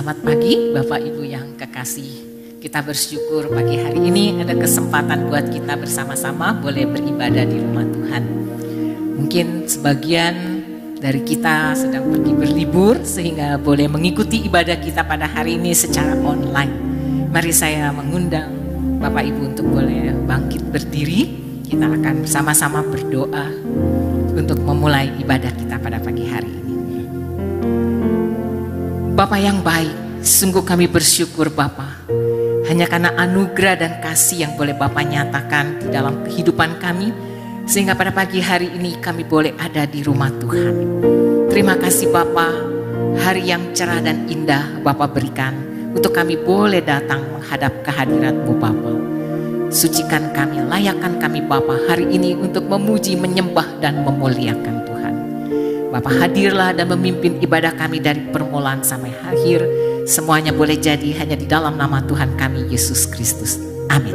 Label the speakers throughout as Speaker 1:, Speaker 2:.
Speaker 1: Selamat pagi Bapak Ibu yang kekasih. Kita bersyukur pagi hari ini ada kesempatan buat kita bersama-sama boleh beribadah di rumah Tuhan. Mungkin sebagian dari kita sedang pergi berlibur sehingga boleh mengikuti ibadah kita pada hari ini secara online. Mari saya mengundang Bapak Ibu untuk boleh bangkit berdiri. Kita akan bersama-sama berdoa untuk memulai ibadah kita pada pagi hari ini. Bapa yang baik, sungguh kami bersyukur Bapa. Hanya karena anugerah dan kasih yang boleh Bapa nyatakan di dalam kehidupan kami, sehingga pada pagi hari ini kami boleh ada di rumah Tuhan. Terima kasih Bapa, hari yang cerah dan indah Bapa berikan untuk kami boleh datang menghadap kehadirat-Mu Bapa. Sucikan kami, layakkan kami Bapa hari ini untuk memuji, menyembah dan memuliakan Tuhan. Bapa hadirlah dan memimpin ibadah kami dari permulaan sampai akhir. Semuanya boleh jadi hanya di dalam nama Tuhan kami Yesus Kristus. Amin.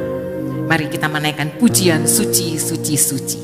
Speaker 1: Mari kita menaikkan pujian suci, suci, suci.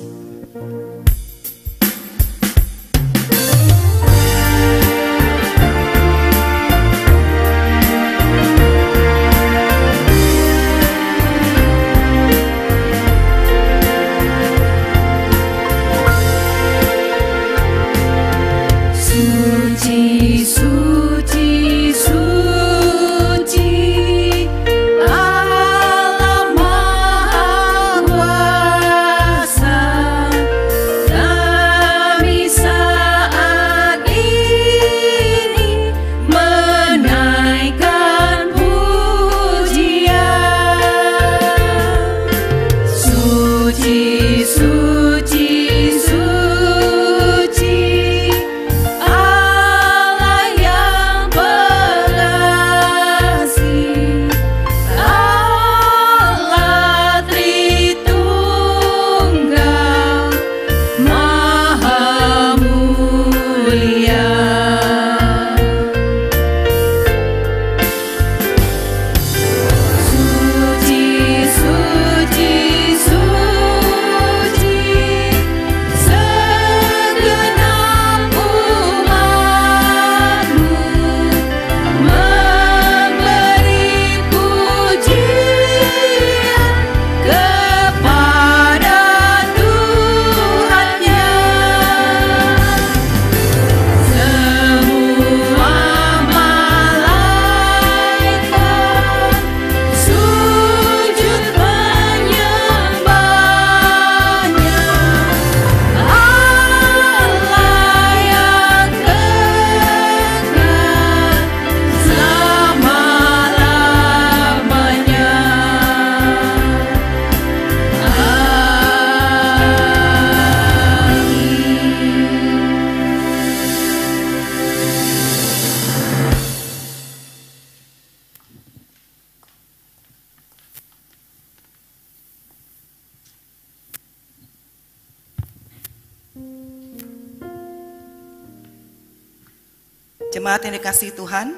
Speaker 2: Jemaat yang dikasihi Tuhan,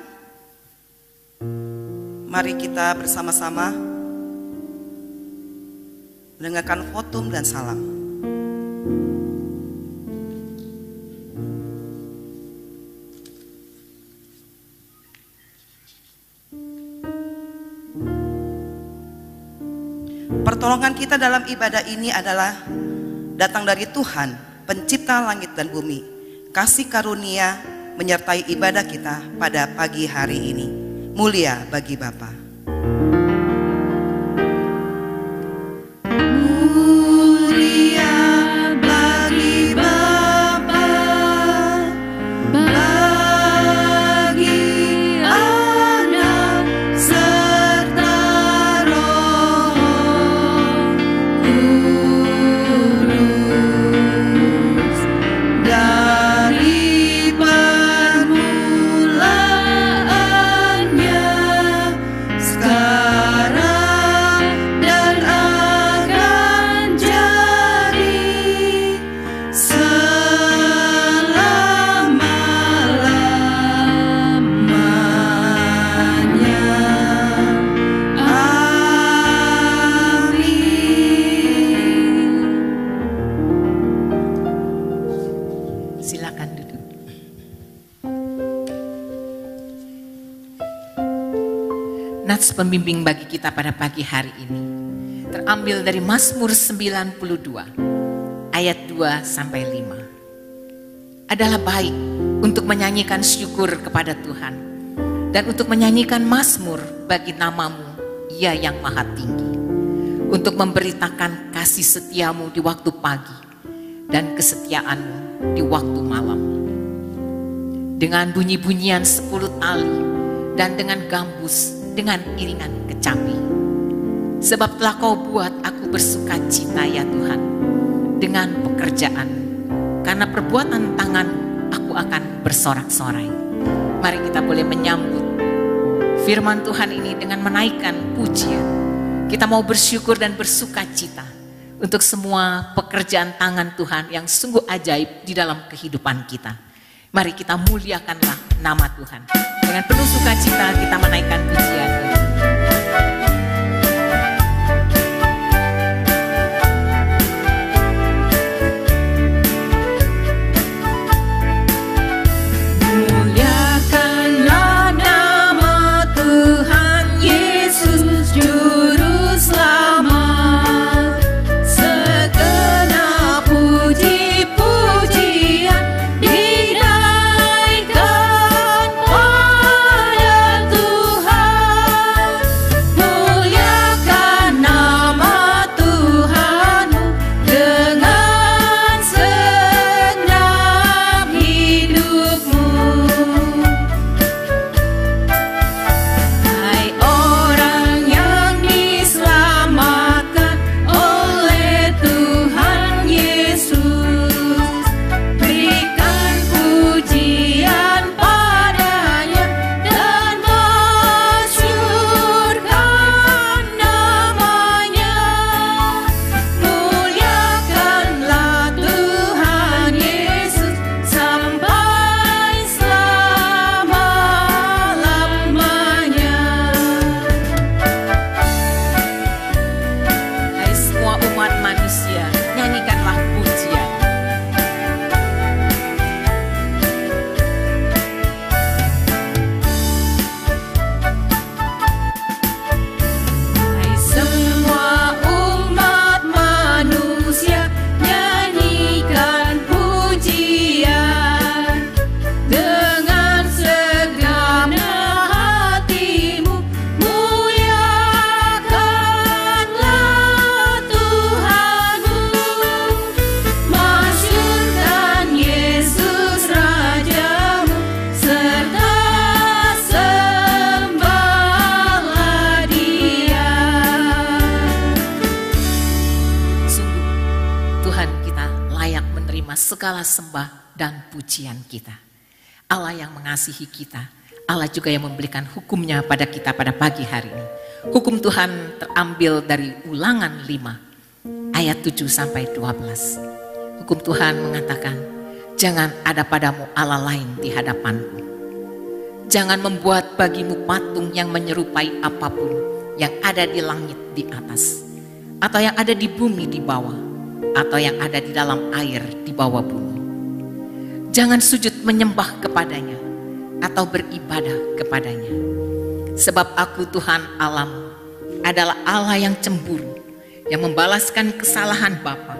Speaker 2: mari kita bersama-sama mendengarkan khotum dan salam. Pertolongan kita dalam ibadah ini adalah datang dari Tuhan, pencipta langit dan bumi. Kasih karunia menyertai ibadah kita pada pagi hari ini. Mulia bagi Bapa. Mulia bagi Bapa, bagi Anak serta Roh Kudus dari permulaannya sekarang
Speaker 1: Nats pembimbing bagi kita pada pagi hari ini terambil dari Mazmur 92 ayat 2 sampai 5. Adalah baik untuk menyanyikan syukur kepada Tuhan dan untuk menyanyikan mazmur bagi namamu, Ya yang maha tinggi, untuk memberitakan kasih setiamu di waktu pagi dan kesetiaanmu di waktu malam. Dengan bunyi-bunyian 10 tali dan dengan gambus, dengan iringan kecapi. Sebab telah kau buat aku bersuka cita ya Tuhan dengan pekerjaan. Karena perbuatan tangan aku akan bersorak-sorai. Mari kita boleh menyambut firman Tuhan ini dengan menaikkan pujian. Kita mau bersyukur dan bersuka cita untuk semua pekerjaan tangan Tuhan yang sungguh ajaib di dalam kehidupan kita. Mari kita muliakanlah nama Tuhan. Dengan penuh sukacita kita menaikkan pujian.
Speaker 3: Muliakanlah nama Tuhan Yesus Juru Selamat. Segenap puji-pujian dinaikkan pada Tuhan. Muliakan nama Tuhanmu dengan segenap hidupmu. Hai orang yang diselamatkan oleh Tuhan Yesus, berikan pujian padanya dan masyurkan namanya. Muliakanlah Tuhan Yesus sampai selama-lamanya.
Speaker 1: Hai semua umat manusia, nyanyikanlah pujian.
Speaker 3: Hai semua umat manusia, nyanyikan pujian dengan segenap hatimu. Muliakanlah Tuhanmu, masyurkan Yesus Rajamu, serta sembahlah Dia.
Speaker 1: Sungguh Tuhan kita layak menerima segala sembah dan pujian kita. Allah yang mengasihi kita, Allah juga yang memberikan hukumnya pada kita pada pagi hari ini. Hukum Tuhan terambil dari Ulangan 5 ayat 7 sampai 12. Hukum Tuhan mengatakan, jangan ada padamu Allah lain di hadapanku. Jangan membuat bagimu patung yang menyerupai apapun yang ada di langit di atas, atau yang ada di bumi di bawah, atau yang ada di dalam air di bawah bumi. Jangan sujud menyembah kepadanya atau beribadah kepadanya. Sebab aku Tuhan Allahmu adalah Allah yang cemburu, yang membalaskan kesalahan bapa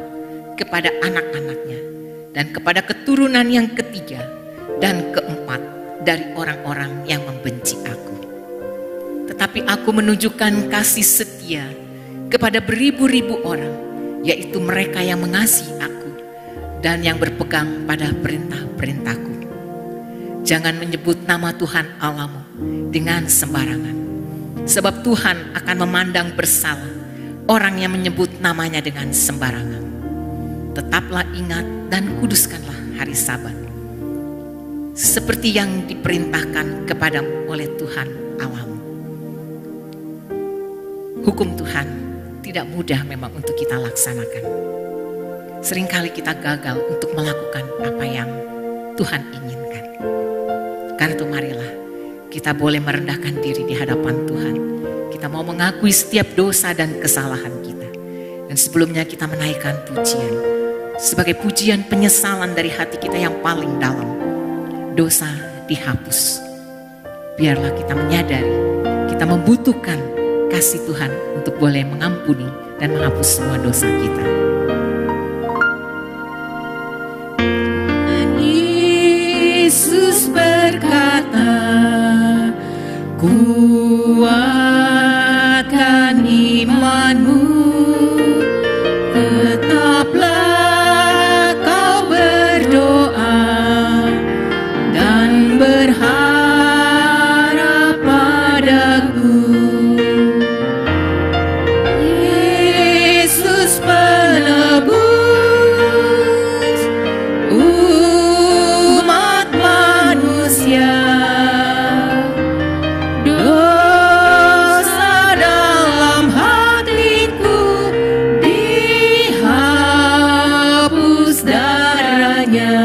Speaker 1: kepada anak-anaknya dan kepada keturunan yang ketiga dan keempat dari orang-orang yang membenci aku. Tetapi aku menunjukkan kasih setia kepada beribu-ribu orang, yaitu mereka yang mengasihi aku dan yang berpegang pada perintah-perintahku. Jangan menyebut nama Tuhan Allahmu dengan sembarangan, sebab Tuhan akan memandang bersalah orang yang menyebut namanya dengan sembarangan. Tetaplah ingat dan kuduskanlah hari Sabat, seperti yang diperintahkan kepadamu oleh Tuhan Allahmu. Hukum Tuhan tidak mudah memang untuk kita laksanakan. Seringkali kita gagal untuk melakukan apa yang Tuhan inginkan. Karena itu marilah kita boleh merendahkan diri di hadapan Tuhan. Kita mau mengakui setiap dosa dan kesalahan kita. Dan sebelumnya kita menaikkan pujian. Sebagai pujian penyesalan dari hati kita yang paling dalam. Dosa dihapus. Biarlah kita menyadari kita Kita membutuhkan kasih Tuhan untuk boleh mengampuni dan menghapus semua dosa kita.
Speaker 3: Yesus berkata, kuatkan imanmu, tetaplah kau berdoa dan berharap padaku. Yesus penebus umat manusia, dosa dalam hatiku dihapus darahnya.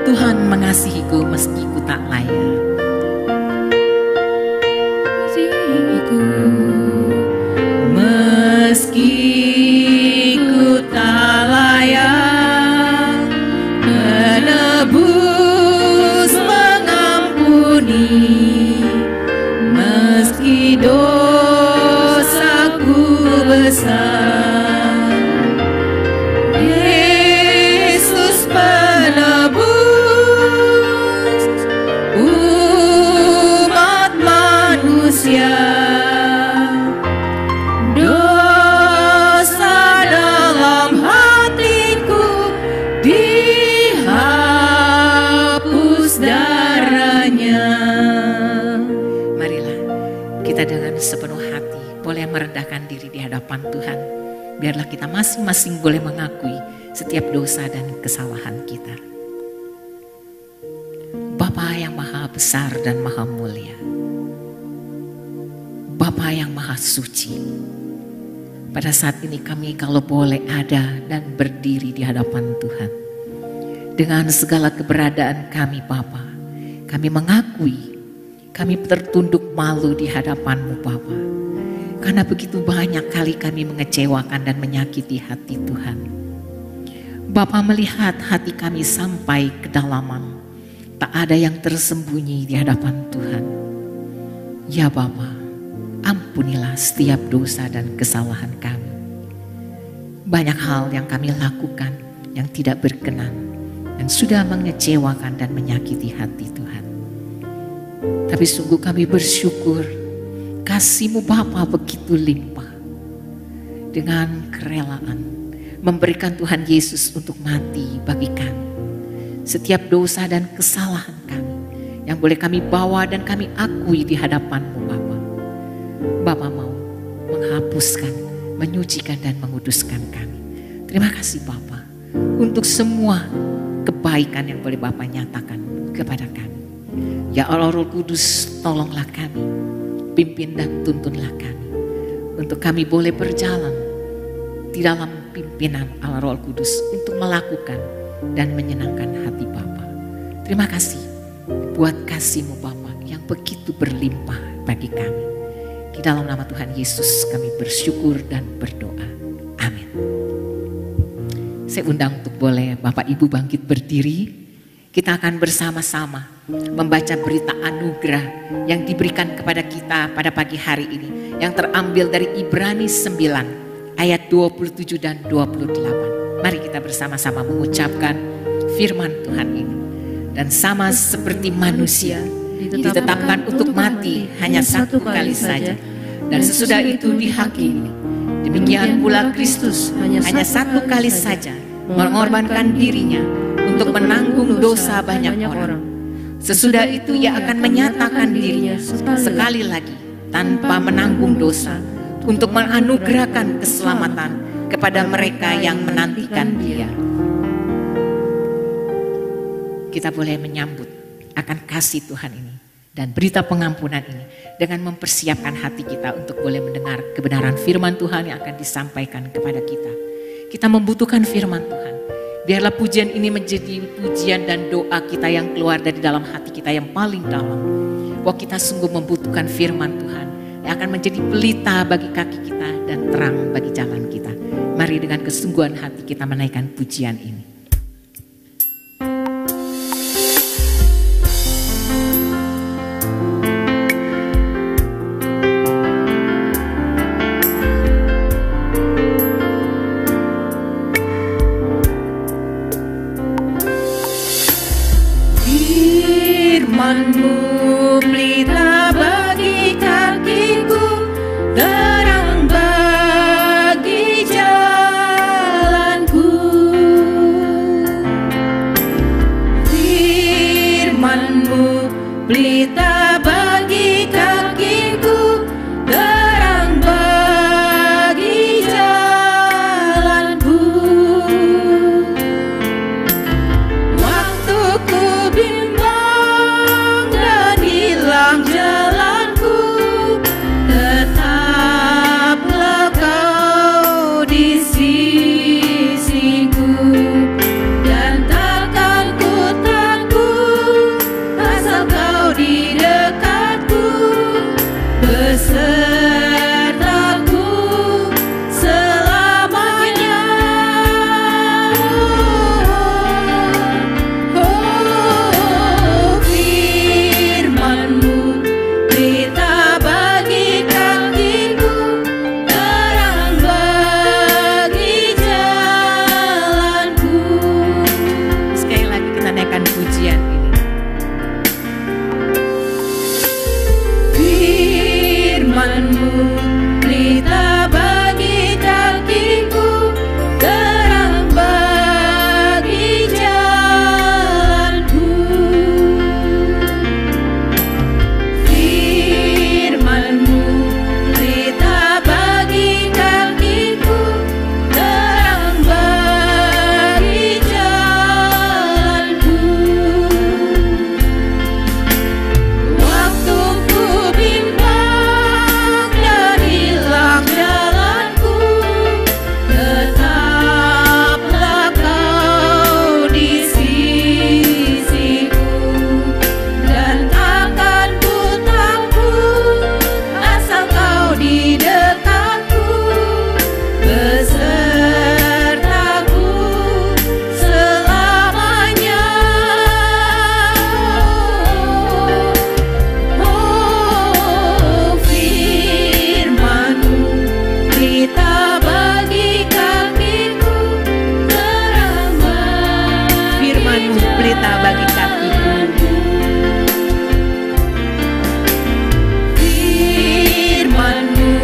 Speaker 1: Tuhan mengasihiku meski ku tak layak.
Speaker 3: Meski ku tak layak, menebus mengampuni, meski dosaku besar. Yesus penebus umat manusia, dosa dalam hatiku dihapus darahnya.
Speaker 1: Marilah kita dengan sepenuh hati boleh merendahkan diri di hadapan Tuhan. Biarlah kita masing-masing boleh mengakui setiap dosa dan kesalahan kita. Bapa yang maha besar dan maha mulia, Bapa yang maha suci, pada saat ini kami kalau boleh ada dan berdiri di hadapan Tuhan. Dengan segala keberadaan kami Bapa, kami mengakui kami tertunduk malu di hadapan-Mu Bapa. Karena begitu banyak kali kami mengecewakan dan menyakiti hati Tuhan. Bapa melihat hati kami sampai kedalaman, tak ada yang tersembunyi di hadapan Tuhan. Ya Bapa, ampunilah setiap dosa dan kesalahan kami. Banyak hal yang kami lakukan yang tidak berkenan dan sudah mengecewakan dan menyakiti hati Tuhan. Tapi sungguh kami bersyukur kasih-Mu Bapa begitu limpah. Dengan kerelaan memberikan Tuhan Yesus untuk mati bagi kami. Setiap dosa dan kesalahan kami yang boleh kami bawa dan kami akui di hadapan-Mu Bapa. Bapa mau menghapuskan, menyucikan dan menguduskan kami. Terima kasih Bapa untuk semua kebaikan yang boleh Bapa nyatakan kepada kami. Ya Allah Roh Kudus, tolonglah kami, pimpin dan tuntunlah kami untuk kami boleh berjalan di dalam pimpinan Allah Roh Kudus untuk melakukan dan menyenangkan hati Bapa. Terima kasih buat kasih-Mu Bapa yang begitu berlimpah bagi kami. Di dalam nama Tuhan Yesus kami bersyukur dan berdoa. Amin. Saya undang untuk boleh Bapak Ibu bangkit berdiri. Kita akan bersama-sama membaca berita anugerah yang diberikan kepada kita pada pagi hari ini. Yang terambil dari Ibrani 9 ayat 27 dan 28. Mari kita bersama-sama mengucapkan firman Tuhan ini. Dan sama seperti manusia ditetapkan untuk mati hanya satu kali saja. Dan sesudah itu dihakimi. Demikian pula Kristus hanya satu kali saja mengorbankan dirinya untuk menanggung dosa banyak orang. Sesudah itu Ia akan menyatakan dirinya sekali lagi tanpa menanggung dosa untuk menganugerahkan keselamatan kepada mereka yang menantikan Dia. Kita boleh menyambut akan kasih Tuhan ini dan berita pengampunan ini dengan mempersiapkan hati kita untuk boleh mendengar kebenaran firman Tuhan yang akan disampaikan kepada kita. Kita membutuhkan firman Tuhan. Biarlah pujian ini menjadi pujian dan doa kita yang keluar dari dalam hati kita yang paling dalam. Bahwa kita sungguh membutuhkan firman Tuhan yang akan menjadi pelita bagi kaki kita dan terang bagi jalan kita. Mari dengan kesungguhan hati kita menaikkan pujian ini.
Speaker 3: besertaku selamanya. Oh, firman-Mu berita bagi kakiku, terang bagi jalanku.
Speaker 1: Sekali lagi kita naikkan pujian ini.
Speaker 3: Firman-Mu berita bagi kakiku, terang bagi jalanku. Firman-Mu berita bagi kakiku, terang bagi jalanku. Waktuku bimbang dan hilang jalanku, tetaplah Kau di sisiku, dan takkan ku takut asal Kau di dekatku, besertaku selamanya. Oh, firman-Mu berita bagi kakiku, terang bagi
Speaker 1: Firman-Mu berita bagi kakiku.
Speaker 3: Firman-Mu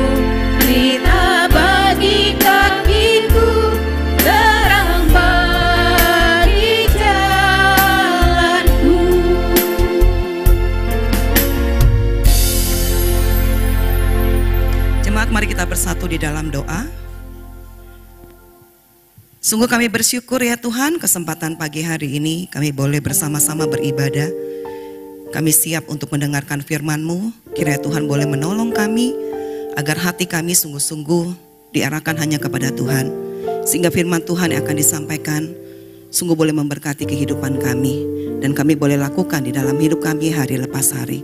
Speaker 3: berita bagi kakiku, terang bagi jalanku.
Speaker 2: Jemaat, mari kita bersatu di dalam doa. Sungguh kami bersyukur ya Tuhan, kesempatan pagi hari ini kami boleh bersama-sama beribadah. Kami siap untuk mendengarkan firman-Mu. Kiranya Tuhan boleh menolong kami agar hati kami sungguh-sungguh diarahkan hanya kepada Tuhan. Sehingga firman Tuhan yang akan disampaikan sungguh boleh memberkati kehidupan kami. Dan kami boleh lakukan di dalam hidup kami hari lepas hari.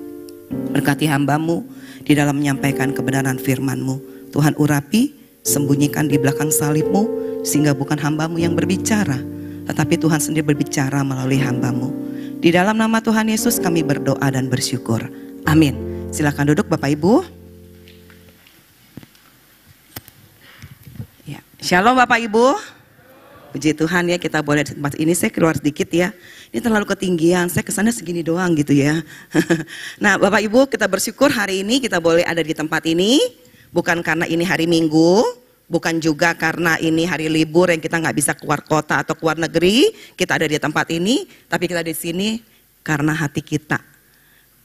Speaker 2: Berkati hamba-Mu di dalam menyampaikan kebenaran firman-Mu. Tuhan urapi, sembunyikan di belakang salib-Mu, sehingga bukan hamba-Mu yang berbicara, tetapi Tuhan sendiri berbicara melalui hamba-Mu. Di dalam nama Tuhan Yesus kami berdoa dan bersyukur. Amin. Silakan duduk Bapak Ibu. Ya. Shalom Bapak Ibu. Puji Tuhan ya, kita boleh di tempat ini. Saya keluar sedikit ya. Ini terlalu ketinggian, saya kesannya segini doang gitu ya. Nah Bapak Ibu, kita bersyukur hari ini kita boleh ada di tempat ini. Bukan karena ini hari Minggu, bukan juga karena ini hari libur yang kita nggak bisa keluar kota atau keluar negeri. Kita ada di tempat ini, tapi kita di sini karena hati kita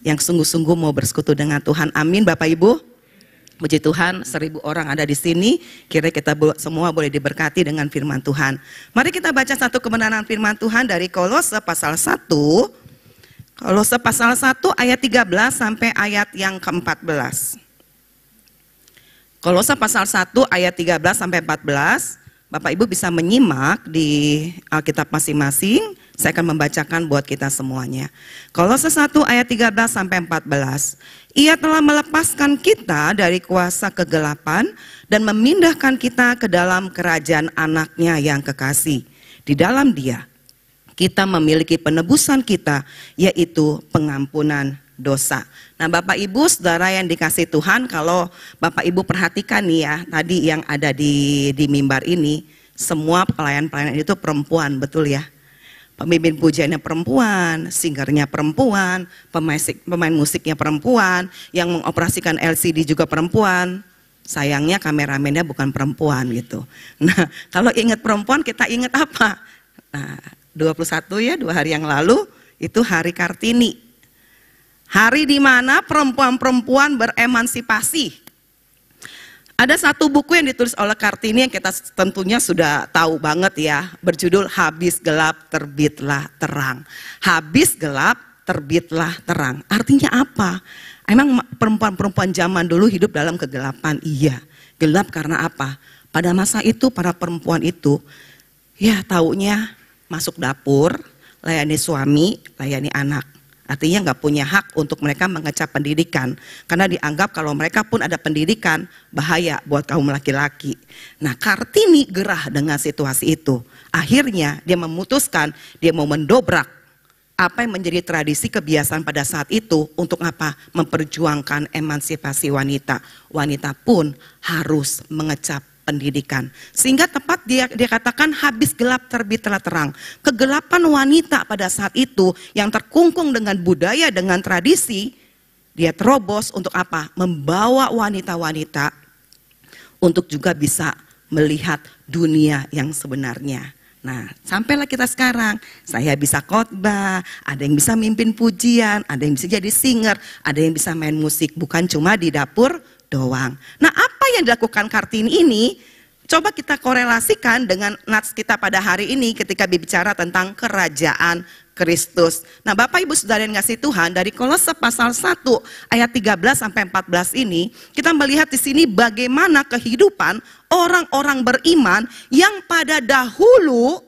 Speaker 2: yang sungguh-sungguh mau bersekutu dengan Tuhan. Amin Bapak Ibu. Puji Tuhan, 1000 orang ada di sini. Kira kita semua boleh diberkati dengan firman Tuhan. Mari kita baca satu kebenaran firman Tuhan dari Kolose pasal 1. Kolose pasal 1 ayat 13 sampai ayat yang ke-14. Kolose pasal 1 ayat 13 sampai 14. Bapak Ibu bisa menyimak di Alkitab masing-masing. Saya akan membacakan buat kita semuanya. Kolose 1 ayat 13 sampai 14. Ia telah melepaskan kita dari kuasa kegelapan dan memindahkan kita ke dalam kerajaan anaknya yang kekasih. Di dalam Dia kita memiliki penebusan kita, yaitu pengampunan dosa. Nah Bapak Ibu saudara yang dikasih Tuhan, kalau Bapak Ibu perhatikan nih ya, tadi yang ada di mimbar ini, semua pelayan-pelayan itu perempuan, betul ya? Pemimpin pujiannya perempuan, singernya perempuan, pemain musiknya perempuan, yang mengoperasikan LCD juga perempuan. Sayangnya kameramennya bukan perempuan gitu. Nah kalau ingat perempuan kita ingat apa? Nah 21 ya, 2 hari yang lalu itu Hari Kartini. Hari di mana perempuan-perempuan beremansipasi. Ada satu buku yang ditulis oleh Kartini yang kita tentunya sudah tahu banget ya, berjudul Habis Gelap Terbitlah Terang. Habis gelap terbitlah terang. Artinya apa? Emang perempuan-perempuan zaman dulu hidup dalam kegelapan? Iya. Gelap karena apa? Pada masa itu para perempuan itu ya taunya masuk dapur, layani suami, layani anak. Artinya nggak punya hak untuk mereka mengecap pendidikan. Karena dianggap kalau mereka pun ada pendidikan, bahaya buat kaum laki-laki. Nah, Kartini gerah dengan situasi itu. Akhirnya dia memutuskan, dia mau mendobrak apa yang menjadi tradisi kebiasaan pada saat itu. Untuk apa? Memperjuangkan emansipasi wanita. Wanita pun harus mengecap pendidikan. Sehingga tepat dia katakan habis gelap terbitlah terang. Kegelapan wanita pada saat itu yang terkungkung dengan budaya, dengan tradisi, dia terobos untuk apa? Membawa wanita-wanita untuk juga bisa melihat dunia yang sebenarnya. Nah, sampailah kita sekarang, saya bisa khotbah, ada yang bisa mimpin pujian, ada yang bisa jadi singer, ada yang bisa main musik, bukan cuma di dapur doang. Nah, apa yang dilakukan Kartini ini, coba kita korelasikan dengan nats kita pada hari ini ketika berbicara tentang kerajaan Kristus. Nah, Bapak Ibu Saudara yang kasih Tuhan, dari Kolose pasal 1 ayat 13 sampai 14 ini, kita melihat di sini bagaimana kehidupan orang-orang beriman yang pada dahulu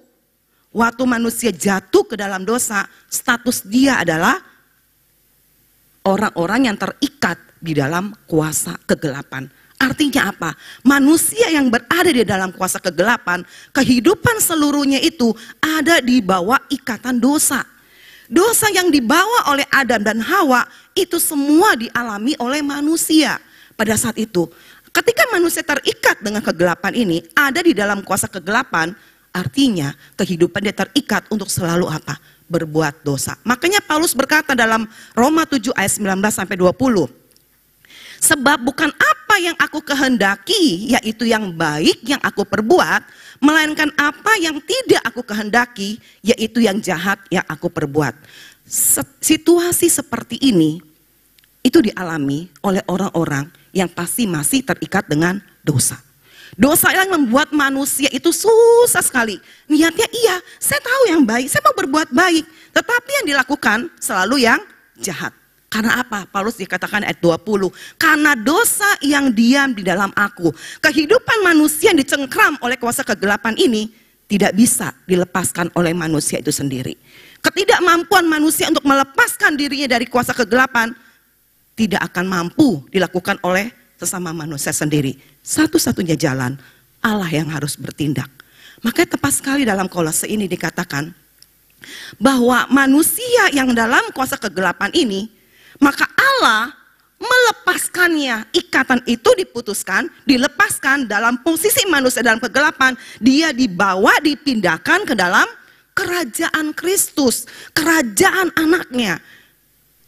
Speaker 2: waktu manusia jatuh ke dalam dosa, status dia adalah orang-orang yang terikat di dalam kuasa kegelapan. Artinya apa? Manusia yang berada di dalam kuasa kegelapan, kehidupan seluruhnya itu ada di bawah ikatan dosa. Dosa yang dibawa oleh Adam dan Hawa itu semua dialami oleh manusia pada saat itu. Ketika manusia terikat dengan kegelapan ini, ada di dalam kuasa kegelapan, artinya kehidupan dia terikat untuk selalu apa? Berbuat dosa. Makanya Paulus berkata dalam Roma 7 ayat 19 sampai 20. Sebab bukan apa yang aku kehendaki, yaitu yang baik yang aku perbuat, melainkan apa yang tidak aku kehendaki, yaitu yang jahat yang aku perbuat. Situasi seperti ini, itu dialami oleh orang-orang yang pasti masih terikat dengan dosa. Dosa yang membuat manusia itu susah sekali. Niatnya iya, saya tahu yang baik, saya mau berbuat baik. Tetapi yang dilakukan selalu yang jahat. Karena apa? Paulus dikatakan ayat 20. Karena dosa yang diam di dalam aku. Kehidupan manusia yang dicengkram oleh kuasa kegelapan ini tidak bisa dilepaskan oleh manusia itu sendiri. Ketidakmampuan manusia untuk melepaskan dirinya dari kuasa kegelapan tidak akan mampu dilakukan oleh sesama manusia sendiri. Satu-satunya jalan Allah yang harus bertindak. Makanya tepat sekali dalam Kolose ini dikatakan bahwa manusia yang dalam kuasa kegelapan ini, maka Allah melepaskannya. Ikatan itu diputuskan, dilepaskan dalam posisi manusia dalam kegelapan. Dia dibawa, dipindahkan ke dalam kerajaan Kristus, kerajaan anaknya.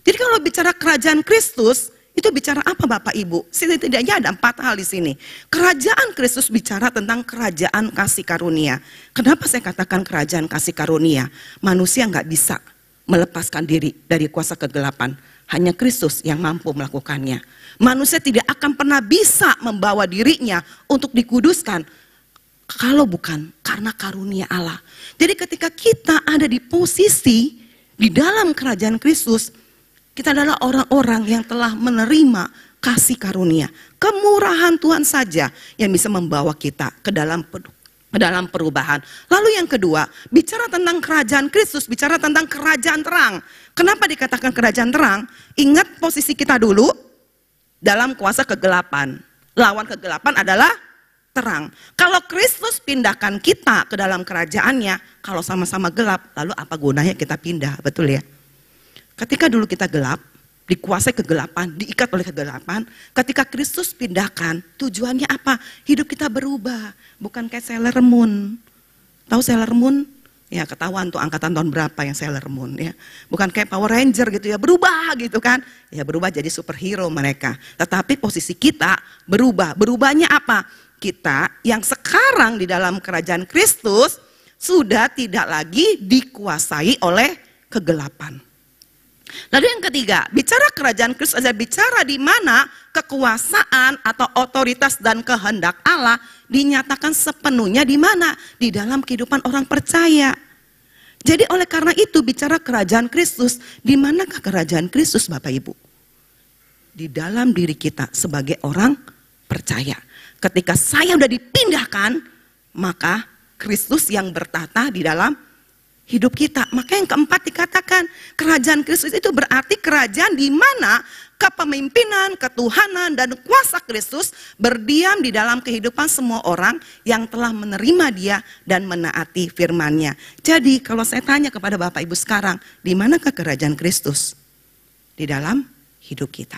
Speaker 2: Jadi kalau bicara kerajaan Kristus, itu bicara apa Bapak Ibu? Setidaknya ada 4 hal di sini. Kerajaan Kristus bicara tentang kerajaan kasih karunia. Kenapa saya katakan kerajaan kasih karunia? Manusia nggak bisa melepaskan diri dari kuasa kegelapan. Hanya Kristus yang mampu melakukannya. Manusia tidak akan pernah bisa membawa dirinya untuk dikuduskan kalau bukan karena karunia Allah. Jadi ketika kita ada di posisi di dalam kerajaan Kristus, kita adalah orang-orang yang telah menerima kasih karunia. Kemurahan Tuhan saja yang bisa membawa kita ke dalam perubahan. Lalu yang kedua, bicara tentang kerajaan Kristus, bicara tentang kerajaan terang. Kenapa dikatakan kerajaan terang? Ingat posisi kita dulu dalam kuasa kegelapan. Lawan kegelapan adalah terang. Kalau Kristus pindahkan kita ke dalam kerajaannya, kalau sama-sama gelap, lalu apa gunanya kita pindah? Betul ya? Ketika dulu kita gelap, dikuasai kegelapan, diikat oleh kegelapan, ketika Kristus pindahkan, tujuannya apa? Hidup kita berubah, bukan kayak Sailor Moon. Tahu Sailor Moon? Ya ketahuan tuh angkatan tahun berapa yang Sailor Moon ya. Bukan kayak Power Ranger gitu ya, berubah gitu kan. Ya berubah jadi superhero mereka. Tetapi posisi kita berubah. Berubahnya apa? Kita yang sekarang di dalam kerajaan Kristus sudah tidak lagi dikuasai oleh kegelapan. Lalu yang ketiga, bicara kerajaan Kristus adalah bicara di mana kekuasaan atau otoritas dan kehendak Allah dinyatakan sepenuhnya di mana? Di dalam kehidupan orang percaya. Jadi oleh karena itu bicara kerajaan Kristus, di manakah kerajaan Kristus Bapak Ibu? Di dalam diri kita sebagai orang percaya. Ketika saya sudah dipindahkan, maka Kristus yang bertata di dalam hidup kita. Maka yang keempat dikatakan kerajaan Kristus itu berarti kerajaan di mana kepemimpinan, ketuhanan, dan kuasa Kristus berdiam di dalam kehidupan semua orang yang telah menerima Dia dan menaati firman-Nya. Jadi kalau saya tanya kepada Bapak Ibu sekarang, di manakah kerajaan Kristus? Di dalam hidup kita.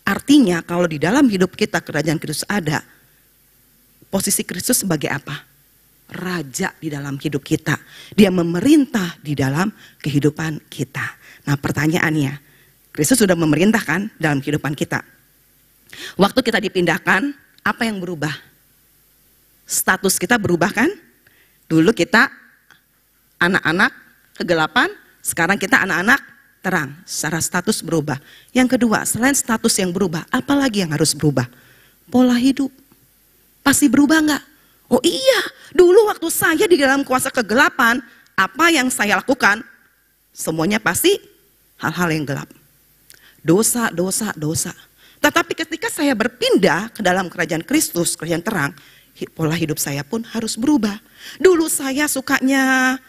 Speaker 2: Artinya kalau di dalam hidup kita kerajaan Kristus ada, posisi Kristus sebagai apa? Raja di dalam hidup kita. Dia memerintah di dalam kehidupan kita. Nah pertanyaannya, Kristus sudah memerintahkan dalam kehidupan kita. Waktu kita dipindahkan, apa yang berubah? Status kita berubah kan? Dulu kita anak-anak kegelapan, sekarang kita anak-anak terang. Secara status berubah. Yang kedua, selain status yang berubah, apa lagi yang harus berubah? Pola hidup. Pasti berubah enggak? Oh iya, dulu waktu saya di dalam kuasa kegelapan, apa yang saya lakukan? Semuanya pasti hal-hal yang gelap. Dosa, dosa, dosa. Tetapi ketika saya berpindah ke dalam kerajaan Kristus, kerajaan terang, pola hidup saya pun harus berubah. Dulu saya sukanya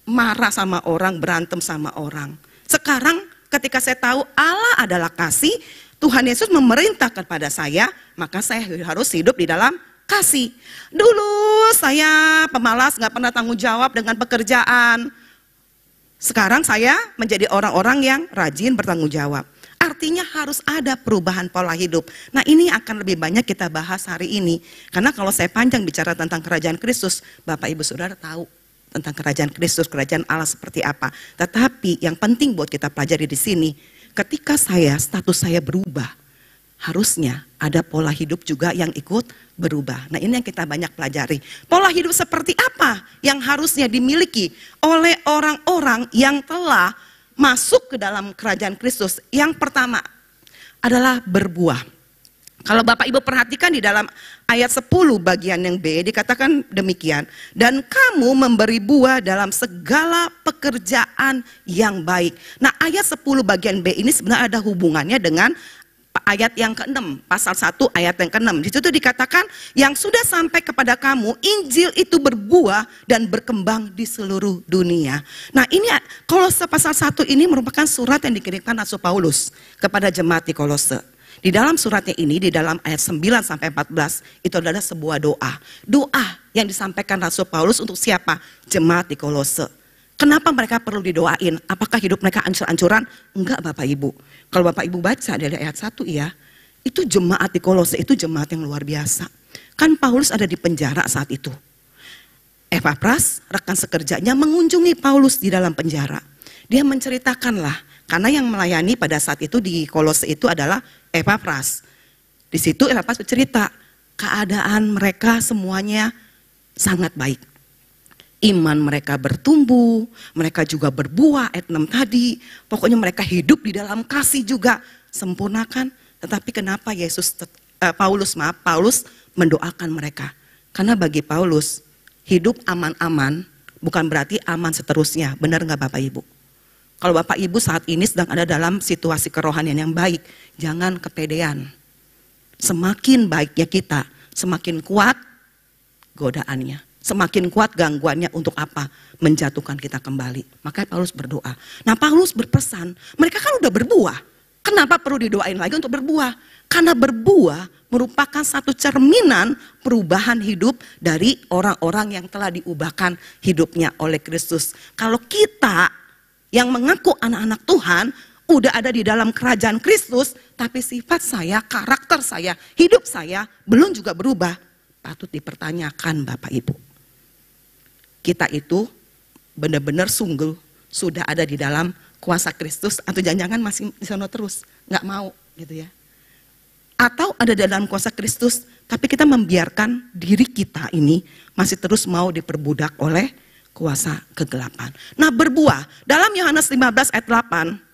Speaker 2: marah sama orang, berantem sama orang. Sekarang ketika saya tahu Allah adalah kasih, Tuhan Yesus memerintahkan kepada saya, maka saya harus hidup di dalam kasih. Dulu saya pemalas, gak pernah tanggung jawab dengan pekerjaan. Sekarang saya menjadi orang-orang yang rajin bertanggung jawab. Artinya harus ada perubahan pola hidup. Nah ini akan lebih banyak kita bahas hari ini. Karena kalau saya panjang bicara tentang kerajaan Kristus, Bapak Ibu Saudara tahu tentang kerajaan Kristus, kerajaan Allah seperti apa. Tetapi yang penting buat kita pelajari di sini, ketika status saya berubah, harusnya ada pola hidup juga yang ikut berubah. Nah ini yang kita banyak pelajari. Pola hidup seperti apa yang harusnya dimiliki oleh orang-orang yang telah masuk ke dalam kerajaan Kristus. Yang pertama adalah berbuah. Kalau Bapak Ibu perhatikan di dalam ayat 10 bagian yang B dikatakan demikian. Dan kamu memberi buah dalam segala pekerjaan yang baik. Nah ayat 10 bagian B ini sebenarnya ada hubungannya dengan ayat yang ke-6, pasal 1 ayat yang ke-6. Di situ dikatakan yang sudah sampai kepada kamu, Injil itu berbuah dan berkembang di seluruh dunia. Nah ini Kolose pasal 1 ini merupakan surat yang dikirimkan Rasul Paulus kepada jemaat di Kolose. Di dalam suratnya ini, di dalam ayat 9 sampai 14, itu adalah sebuah doa. Doa yang disampaikan Rasul Paulus untuk siapa? Jemaat di Kolose. Kenapa mereka perlu didoain? Apakah hidup mereka ancur-ancuran? Enggak Bapak Ibu. Kalau Bapak Ibu baca dari ayat 1 ya, itu jemaat di Kolose itu jemaat yang luar biasa. Kan Paulus ada di penjara saat itu. Epafras, rekan sekerjanya mengunjungi Paulus di dalam penjara. Dia menceritakanlah, karena yang melayani pada saat itu di Kolose itu adalah Epafras. Di situ Epafras bercerita, keadaan mereka semuanya sangat baik. Iman mereka bertumbuh, mereka juga berbuah, ayat 6 tadi. Pokoknya mereka hidup di dalam kasih juga, sempurnakan. Tetapi kenapa Paulus mendoakan mereka? Karena bagi Paulus, hidup aman-aman bukan berarti aman seterusnya. Benar nggak Bapak Ibu? Kalau Bapak Ibu saat ini sedang ada dalam situasi kerohanian yang baik, jangan kepedean. Semakin baiknya kita, semakin kuat godaannya. Semakin kuat gangguannya untuk apa? Menjatuhkan kita kembali. Makanya Paulus berdoa. Nah Paulus berpesan, mereka kan udah berbuah. Kenapa perlu didoain lagi untuk berbuah? Karena berbuah merupakan satu cerminan perubahan hidup dari orang-orang yang telah diubahkan hidupnya oleh Kristus. Kalau kita yang mengaku anak-anak Tuhan, udah ada di dalam kerajaan Kristus, tapi sifat saya, karakter saya, hidup saya belum juga berubah, patut dipertanyakan Bapak Ibu. Kita itu benar-benar sungguh sudah ada di dalam kuasa Kristus atau jangan-jangan masih di sana terus, nggak mau gitu ya. Atau ada di dalam kuasa Kristus, tapi kita membiarkan diri kita ini masih terus mau diperbudak oleh kuasa kegelapan. Nah berbuah, dalam Yohanes 15 ayat 8,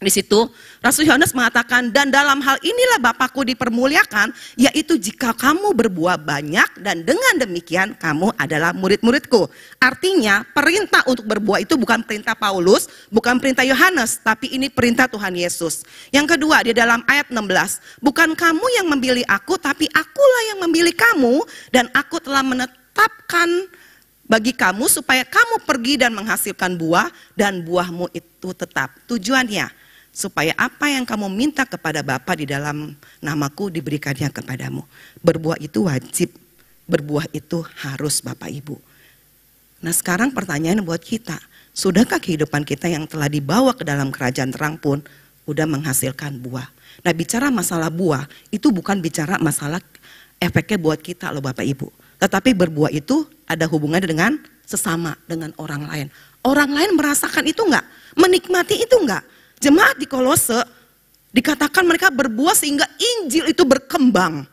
Speaker 2: di situ Rasul Yohanes mengatakan, dan dalam hal inilah Bapakku dipermuliakan, yaitu jika kamu berbuah banyak dan dengan demikian kamu adalah murid-muridku. Artinya perintah untuk berbuah itu bukan perintah Paulus, bukan perintah Yohanes, tapi ini perintah Tuhan Yesus. Yang kedua di dalam ayat 16, bukan kamu yang memilih aku, tapi akulah yang memilih kamu, dan aku telah menetapkan bagi kamu supaya kamu pergi dan menghasilkan buah dan buahmu itu tetap. Tujuannya supaya apa yang kamu minta kepada Bapa di dalam namaku diberikannya kepadamu. Berbuah itu wajib, berbuah itu harus Bapak Ibu. Nah sekarang pertanyaan buat kita, sudahkah kehidupan kita yang telah dibawa ke dalam kerajaan terang pun udah menghasilkan buah? Nah bicara masalah buah itu bukan bicara masalah efeknya buat kita loh Bapak Ibu. Tetapi berbuah itu ada hubungannya dengan sesama, dengan orang lain. Orang lain merasakan itu enggak? Menikmati itu enggak? Jemaat di Kolose dikatakan mereka berbuah sehingga Injil itu berkembang.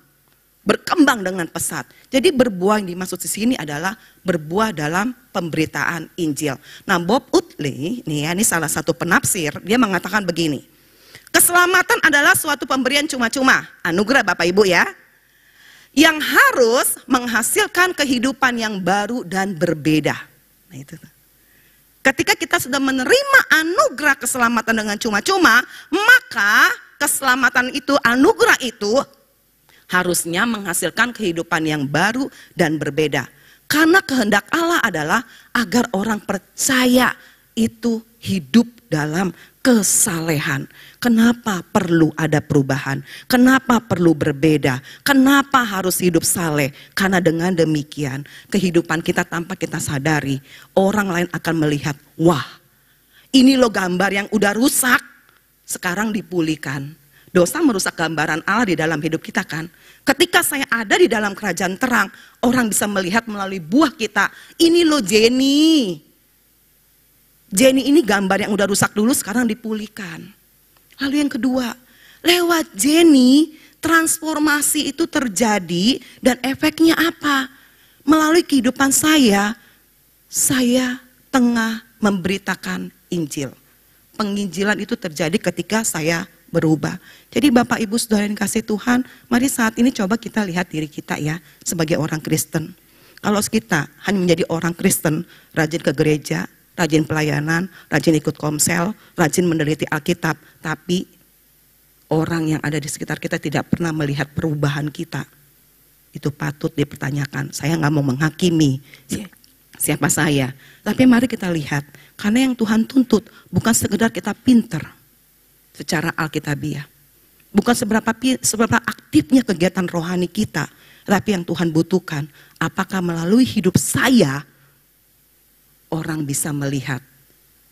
Speaker 2: Berkembang dengan pesat. Jadi berbuah yang dimaksud di sini adalah berbuah dalam pemberitaan Injil. Nah Bob Utley, ini salah satu penafsir, dia mengatakan begini. Keselamatan adalah suatu pemberian cuma-cuma, anugerah Bapak Ibu ya. Yang harus menghasilkan kehidupan yang baru dan berbeda. Nah itu. Ketika kita sudah menerima anugerah keselamatan dengan cuma-cuma, maka keselamatan itu, anugerah itu harusnya menghasilkan kehidupan yang baru dan berbeda. Karena kehendak Allah adalah agar orang percaya itu hidup dalam kesalehan. Kenapa perlu ada perubahan? Kenapa perlu berbeda? Kenapa harus hidup saleh? Karena dengan demikian kehidupan kita tanpa kita sadari, orang lain akan melihat, wah ini loh gambar yang udah rusak, sekarang dipulihkan. Dosa merusak gambaran Allah di dalam hidup kita kan. Ketika saya ada di dalam kerajaan terang, orang bisa melihat melalui buah kita, ini loh Jenny. Jenny ini gambar yang udah rusak dulu sekarang dipulihkan. Lalu yang kedua, lewat Jenny transformasi itu terjadi dan efeknya apa? Melalui kehidupan saya tengah memberitakan Injil. Penginjilan itu terjadi ketika saya berubah. Jadi Bapak Ibu Saudara yang kasih Tuhan, mari saat ini coba kita lihat diri kita ya sebagai orang Kristen. Kalau kita hanya menjadi orang Kristen, rajin ke gereja, rajin pelayanan, rajin ikut komsel, rajin meneliti Alkitab, tapi orang yang ada di sekitar kita tidak pernah melihat perubahan kita. Itu patut dipertanyakan. Saya nggak mau menghakimi siapa saya, tapi mari kita lihat, karena yang Tuhan tuntut bukan sekedar kita pinter secara alkitabiah, bukan seberapa aktifnya kegiatan rohani kita, tapi yang Tuhan butuhkan, apakah melalui hidup saya orang bisa melihat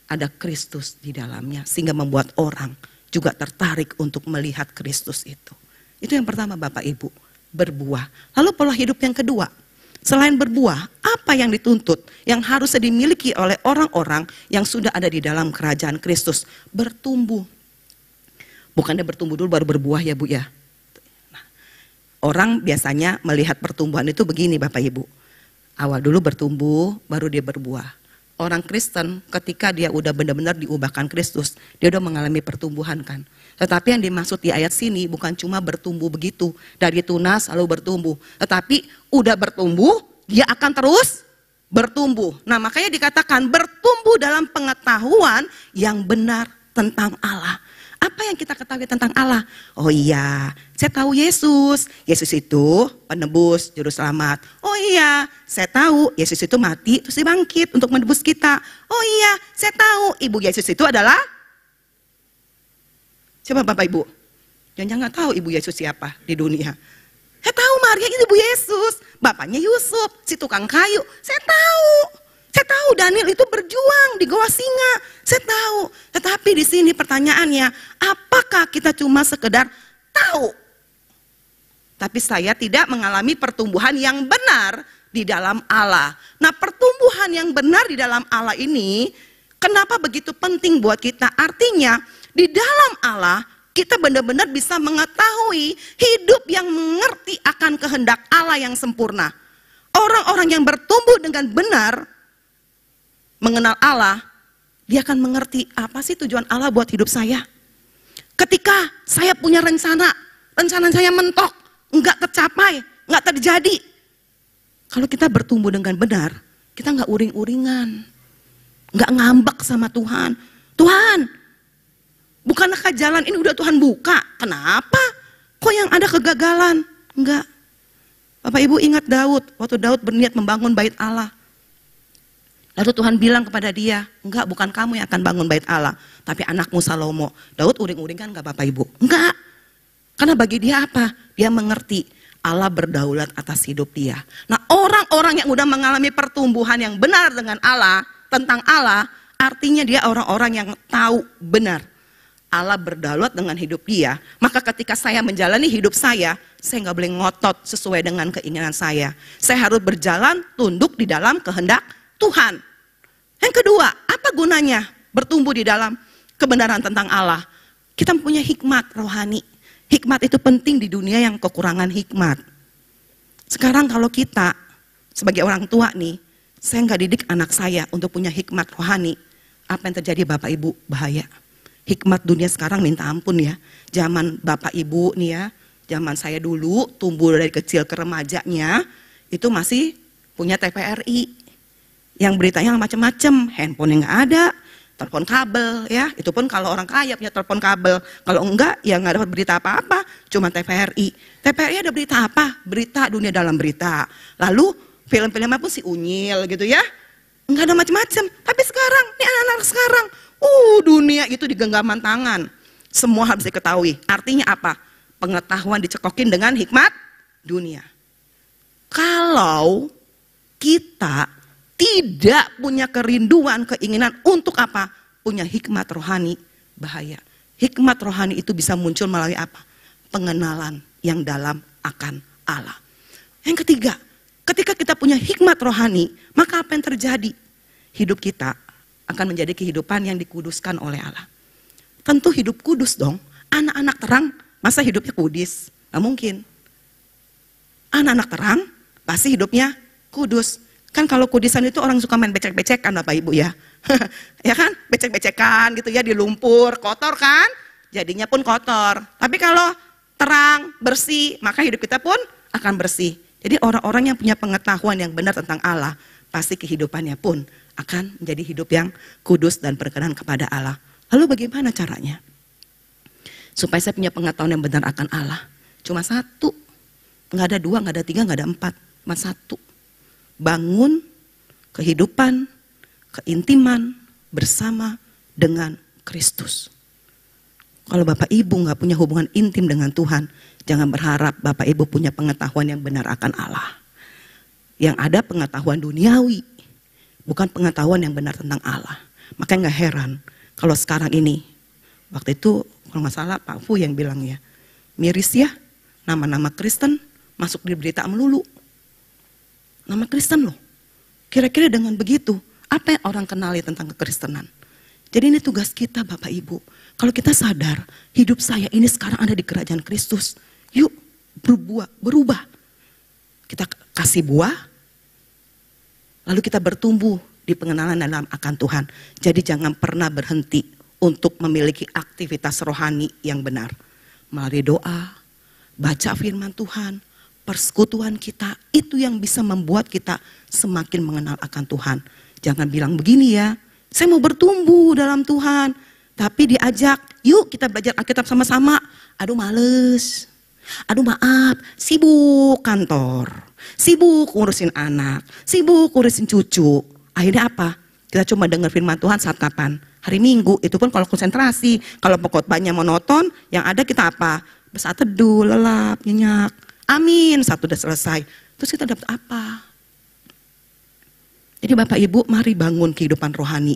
Speaker 2: ada Kristus di dalamnya, sehingga membuat orang juga tertarik untuk melihat Kristus itu. Itu yang pertama Bapak Ibu, berbuah. Lalu pola hidup yang kedua, selain berbuah, apa yang dituntut, yang harus dimiliki oleh orang-orang yang sudah ada di dalam kerajaan Kristus? Bertumbuh. Bukannya bertumbuh dulu baru berbuah ya Bu ya. Nah, orang biasanya melihat pertumbuhan itu begini Bapak Ibu. Awal dulu bertumbuh, baru dia berbuah. Orang Kristen ketika dia udah benar-benar diubahkan Kristus, dia udah mengalami pertumbuhan kan. Tetapi yang dimaksud di ayat sini bukan cuma bertumbuh begitu, dari tunas lalu bertumbuh. Tetapi udah bertumbuh, dia akan terus bertumbuh. Nah makanya dikatakan bertumbuh dalam pengetahuan yang benar tentang Allah. Apa yang kita ketahui tentang Allah? Oh iya, saya tahu Yesus. Yesus itu penebus, juru selamat. Oh iya, saya tahu Yesus itu mati terus dibangkit untuk menebus kita. Oh iya, saya tahu Ibu Yesus itu adalah. Coba Bapak Ibu, jangan nggak tahu Ibu Yesus siapa di dunia. Saya tahu Maria ini Ibu Yesus, bapaknya Yusuf, si tukang kayu. Saya tahu. Saya tahu Daniel itu berjuang di Goa Singa. Saya tahu. Tetapi di sini pertanyaannya, apakah kita cuma sekedar tahu? Tapi saya tidak mengalami pertumbuhan yang benar di dalam Allah. Nah, pertumbuhan yang benar di dalam Allah ini, kenapa begitu penting buat kita? Artinya, di dalam Allah, kita benar-benar bisa mengetahui hidup yang mengerti akan kehendak Allah yang sempurna. Orang-orang yang bertumbuh dengan benar, mengenal Allah, dia akan mengerti apa sih tujuan Allah buat hidup saya. Ketika saya punya rencana saya mentok, enggak tercapai, enggak terjadi. Kalau kita bertumbuh dengan benar, kita enggak uring-uringan, enggak ngambek sama Tuhan. Tuhan, bukankah jalan ini udah Tuhan buka? Kenapa? Kok yang ada kegagalan? Enggak. Bapak Ibu ingat Daud, waktu Daud berniat membangun bait Allah. Lalu Tuhan bilang kepada dia, enggak, bukan kamu yang akan bangun bait Allah, tapi anakmu Salomo. Daud uring-uring kan enggak Bapak Ibu? Enggak. Karena bagi dia apa? Dia mengerti Allah berdaulat atas hidup dia. Nah, orang-orang yang udah mengalami pertumbuhan yang benar dengan Allah, tentang Allah, artinya dia orang-orang yang tahu benar Allah berdaulat dengan hidup dia. Maka ketika saya menjalani hidup saya nggak boleh ngotot sesuai dengan keinginan saya. Saya harus berjalan tunduk di dalam kehendak Tuhan. Yang kedua, apa gunanya bertumbuh di dalam kebenaran tentang Allah? Kita punya hikmat rohani. Hikmat itu penting di dunia yang kekurangan hikmat. Sekarang kalau kita sebagai orang tua nih, saya nggak didik anak saya untuk punya hikmat rohani. Apa yang terjadi Bapak Ibu? Bahaya. Hikmat dunia sekarang minta ampun ya. Zaman Bapak Ibu nih ya, zaman saya dulu tumbuh dari kecil ke remajanya, itu masih punya TVRI. Yang beritanya macam-macam, handphone yang nggak ada, telepon kabel ya, itu pun kalau orang kaya punya telepon kabel. Kalau enggak ya nggak dapat berita apa-apa, cuma TVRI. TVRI ada berita apa? Berita dunia dalam berita. Lalu film-filmnya pun si Unyil gitu ya, nggak ada macam-macam. Tapi sekarang, nih anak-anak sekarang, dunia itu di genggaman tangan. Semua harus diketahui. Artinya apa? Pengetahuan dicekokin dengan hikmat dunia. Kalau kita tidak punya kerinduan, keinginan untuk apa? Punya hikmat rohani, bahaya. Hikmat rohani itu bisa muncul melalui apa? Pengenalan yang dalam akan Allah. Yang ketiga, ketika kita punya hikmat rohani, maka apa yang terjadi? Hidup kita akan menjadi kehidupan yang dikuduskan oleh Allah. Tentu hidup kudus dong. Anak-anak terang, masa hidupnya kudus? Nggak mungkin. Anak-anak terang, pasti hidupnya kudus. Kan kalau kudisan itu orang suka main becek-becekan Bapak Ibu ya. Ya kan? Becek-becekan gitu ya di lumpur, kotor kan? Jadinya pun kotor. Tapi kalau terang, bersih, maka hidup kita pun akan bersih. Jadi orang-orang yang punya pengetahuan yang benar tentang Allah, pasti kehidupannya pun akan menjadi hidup yang kudus dan berkenan kepada Allah. Lalu bagaimana caranya? Supaya saya punya pengetahuan yang benar akan Allah. Cuma satu. Nggak ada dua, nggak ada tiga, nggak ada empat. Cuma satu. Bangun kehidupan, keintiman bersama dengan Kristus. Kalau Bapak Ibu nggak punya hubungan intim dengan Tuhan, jangan berharap Bapak Ibu punya pengetahuan yang benar akan Allah. Yang ada pengetahuan duniawi, bukan pengetahuan yang benar tentang Allah. Makanya nggak heran kalau sekarang ini, waktu itu kalau nggak salah Pak Fu yang bilang ya, miris ya nama-nama Kristen masuk di berita melulu. Nama Kristen loh. Kira-kira dengan begitu, apa yang orang kenali tentang kekristenan? Jadi ini tugas kita Bapak Ibu. Kalau kita sadar, hidup saya ini sekarang ada di kerajaan Kristus. Yuk berubah. Kita kasih buah, lalu kita bertumbuh di pengenalan dalam akan Tuhan. Jadi jangan pernah berhenti untuk memiliki aktivitas rohani yang benar. Melalui doa, baca firman Tuhan, persekutuan kita, itu yang bisa membuat kita semakin mengenal akan Tuhan. Jangan bilang begini ya, saya mau bertumbuh dalam Tuhan, tapi diajak, yuk kita belajar Alkitab sama-sama. Aduh males, aduh maaf, sibuk kantor, sibuk ngurusin anak, sibuk ngurusin cucu. Akhirnya apa? Kita cuma dengar firman Tuhan saat kapan? Hari Minggu, itu pun kalau konsentrasi. Kalau khotbahnya monoton, yang ada kita apa? Bersaat teduh, lelap, nyenyak. Amin, satu udah selesai. Terus kita dapat apa? Jadi Bapak Ibu, mari bangun kehidupan rohani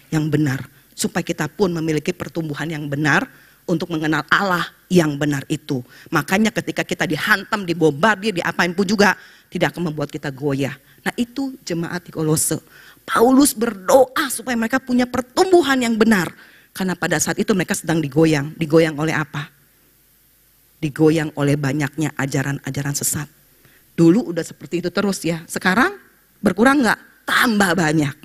Speaker 2: yang benar. Supaya kita pun memiliki pertumbuhan yang benar untuk mengenal Allah yang benar itu. Makanya ketika kita dihantam, dibombardir, diapain pun juga, tidak akan membuat kita goyah. Nah itu jemaat di Kolose. Paulus berdoa supaya mereka punya pertumbuhan yang benar. Karena pada saat itu mereka sedang digoyang. Digoyang oleh apa? Digoyang oleh banyaknya ajaran-ajaran sesat. Dulu udah seperti itu terus ya. Sekarang berkurang nggak? Tambah banyak.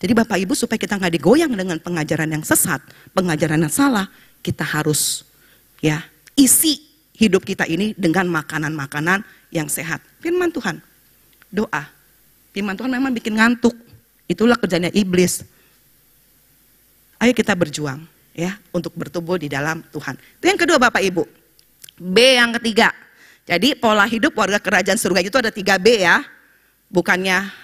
Speaker 2: Jadi Bapak Ibu supaya kita nggak digoyang dengan pengajaran yang sesat, pengajaran yang salah, kita harus ya isi hidup kita ini dengan makanan-makanan yang sehat. Firman Tuhan, doa. Firman Tuhan memang bikin ngantuk. Itulah kerjanya iblis. Ayo kita berjuang ya untuk bertumbuh di dalam Tuhan. Itu yang kedua Bapak Ibu. B yang ketiga. Jadi pola hidup warga kerajaan surga itu ada 3 B ya. Bukannya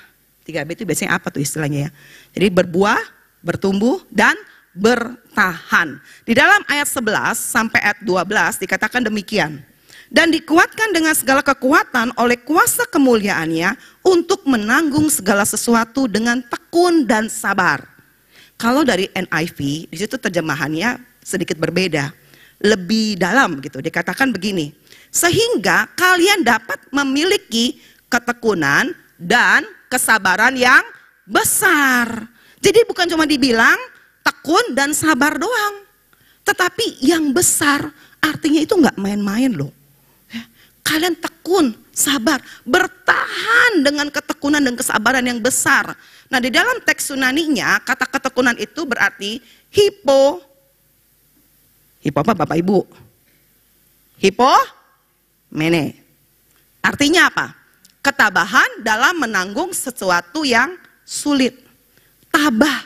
Speaker 2: 3B itu biasanya apa tuh istilahnya ya? Jadi berbuah, bertumbuh, dan bertahan. Di dalam ayat 11 sampai ayat 12 dikatakan demikian. Dan dikuatkan dengan segala kekuatan oleh kuasa kemuliaannya untuk menanggung segala sesuatu dengan tekun dan sabar. Kalau dari NIV, di situ terjemahannya sedikit berbeda. Lebih dalam gitu, dikatakan begini. Sehingga kalian dapat memiliki ketekunan dan kesabaran yang besar. Jadi bukan cuma dibilang tekun dan sabar doang. Tetapi yang besar artinya itu nggak main-main loh. Kalian tekun, sabar, bertahan dengan ketekunan dan kesabaran yang besar. Nah di dalam teks Yunaninya, kata ketekunan itu berarti hipo apa Bapak Ibu? Mene. Artinya apa? Ketabahan dalam menanggung sesuatu yang sulit. Tabah,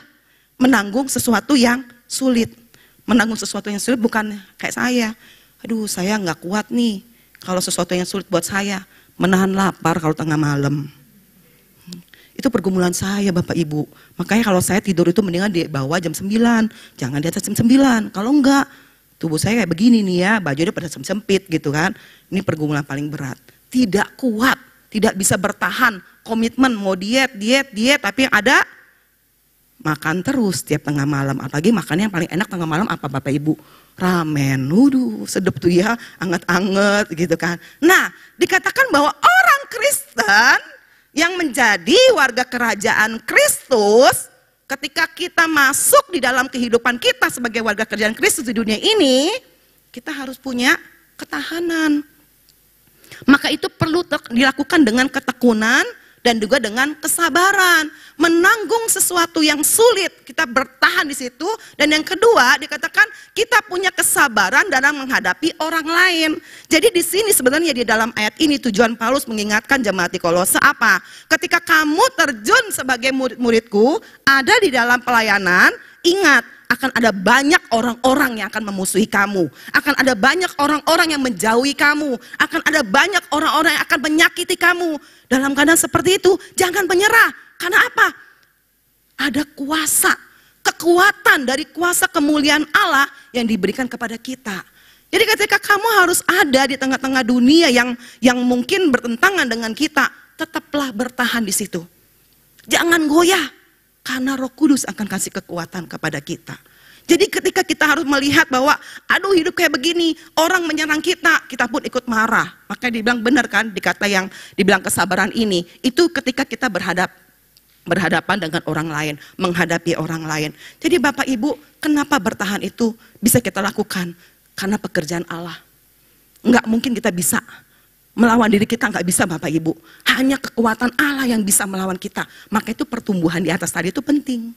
Speaker 2: menanggung sesuatu yang sulit. Menanggung sesuatu yang sulit bukan kayak saya. Aduh saya nggak kuat nih. Kalau sesuatu yang sulit buat saya, menahan lapar kalau tengah malam. Itu pergumulan saya Bapak Ibu. Makanya kalau saya tidur itu mendingan di bawah jam 9. Jangan di atas jam 9. Kalau enggak, tubuh saya kayak begini nih ya, bajunya pada sempit gitu kan. Ini pergumulan paling berat. Tidak kuat, tidak bisa bertahan. Komitmen mau diet, tapi yang ada makan terus tiap tengah malam. Apalagi makannya yang paling enak tengah malam apa Bapak Ibu? Ramen, sedap tuh ya, anget-anget gitu kan. Nah, dikatakan bahwa orang Kristen yang menjadi warga kerajaan Kristus, ketika kita masuk di dalam kehidupan kita sebagai warga kerajaan Kristus di dunia ini, kita harus punya ketahanan. Maka itu perlu dilakukan dengan ketekunan dan juga dengan kesabaran. Menanggung sesuatu yang sulit, kita bertahan di situ. Dan yang kedua dikatakan kita punya kesabaran dalam menghadapi orang lain. Jadi di sini sebenarnya di dalam ayat ini tujuan Paulus mengingatkan jemaat di Kolose apa? Ketika kamu terjun sebagai murid-muridku, ada di dalam pelayanan, ingat akan ada banyak orang-orang yang akan memusuhi kamu. Akan ada banyak orang-orang yang menjauhi kamu. Akan ada banyak orang-orang yang akan menyakiti kamu. Dalam keadaan seperti itu, jangan menyerah. Karena apa? Ada kuasa, kekuatan dari kuasa kemuliaan Allah yang diberikan kepada kita. Jadi ketika kamu harus ada di tengah-tengah dunia yang mungkin bertentangan dengan kita, tetaplah bertahan di situ. Jangan goyah, karena Roh Kudus akan kasih kekuatan kepada kita. Jadi ketika kita harus melihat bahwa aduh hidup kayak begini, orang menyerang kita, kita pun ikut marah. Makanya dibilang benar kan, dikata yang dibilang kesabaran ini, itu ketika kita berhadapan dengan orang lain, menghadapi orang lain. Jadi Bapak Ibu, kenapa bertahan itu bisa kita lakukan? Karena pekerjaan Allah. Enggak mungkin kita bisa melawan diri kita, enggak bisa Bapak Ibu. Hanya kekuatan Allah yang bisa melawan kita. Maka itu pertumbuhan di atas tadi itu penting.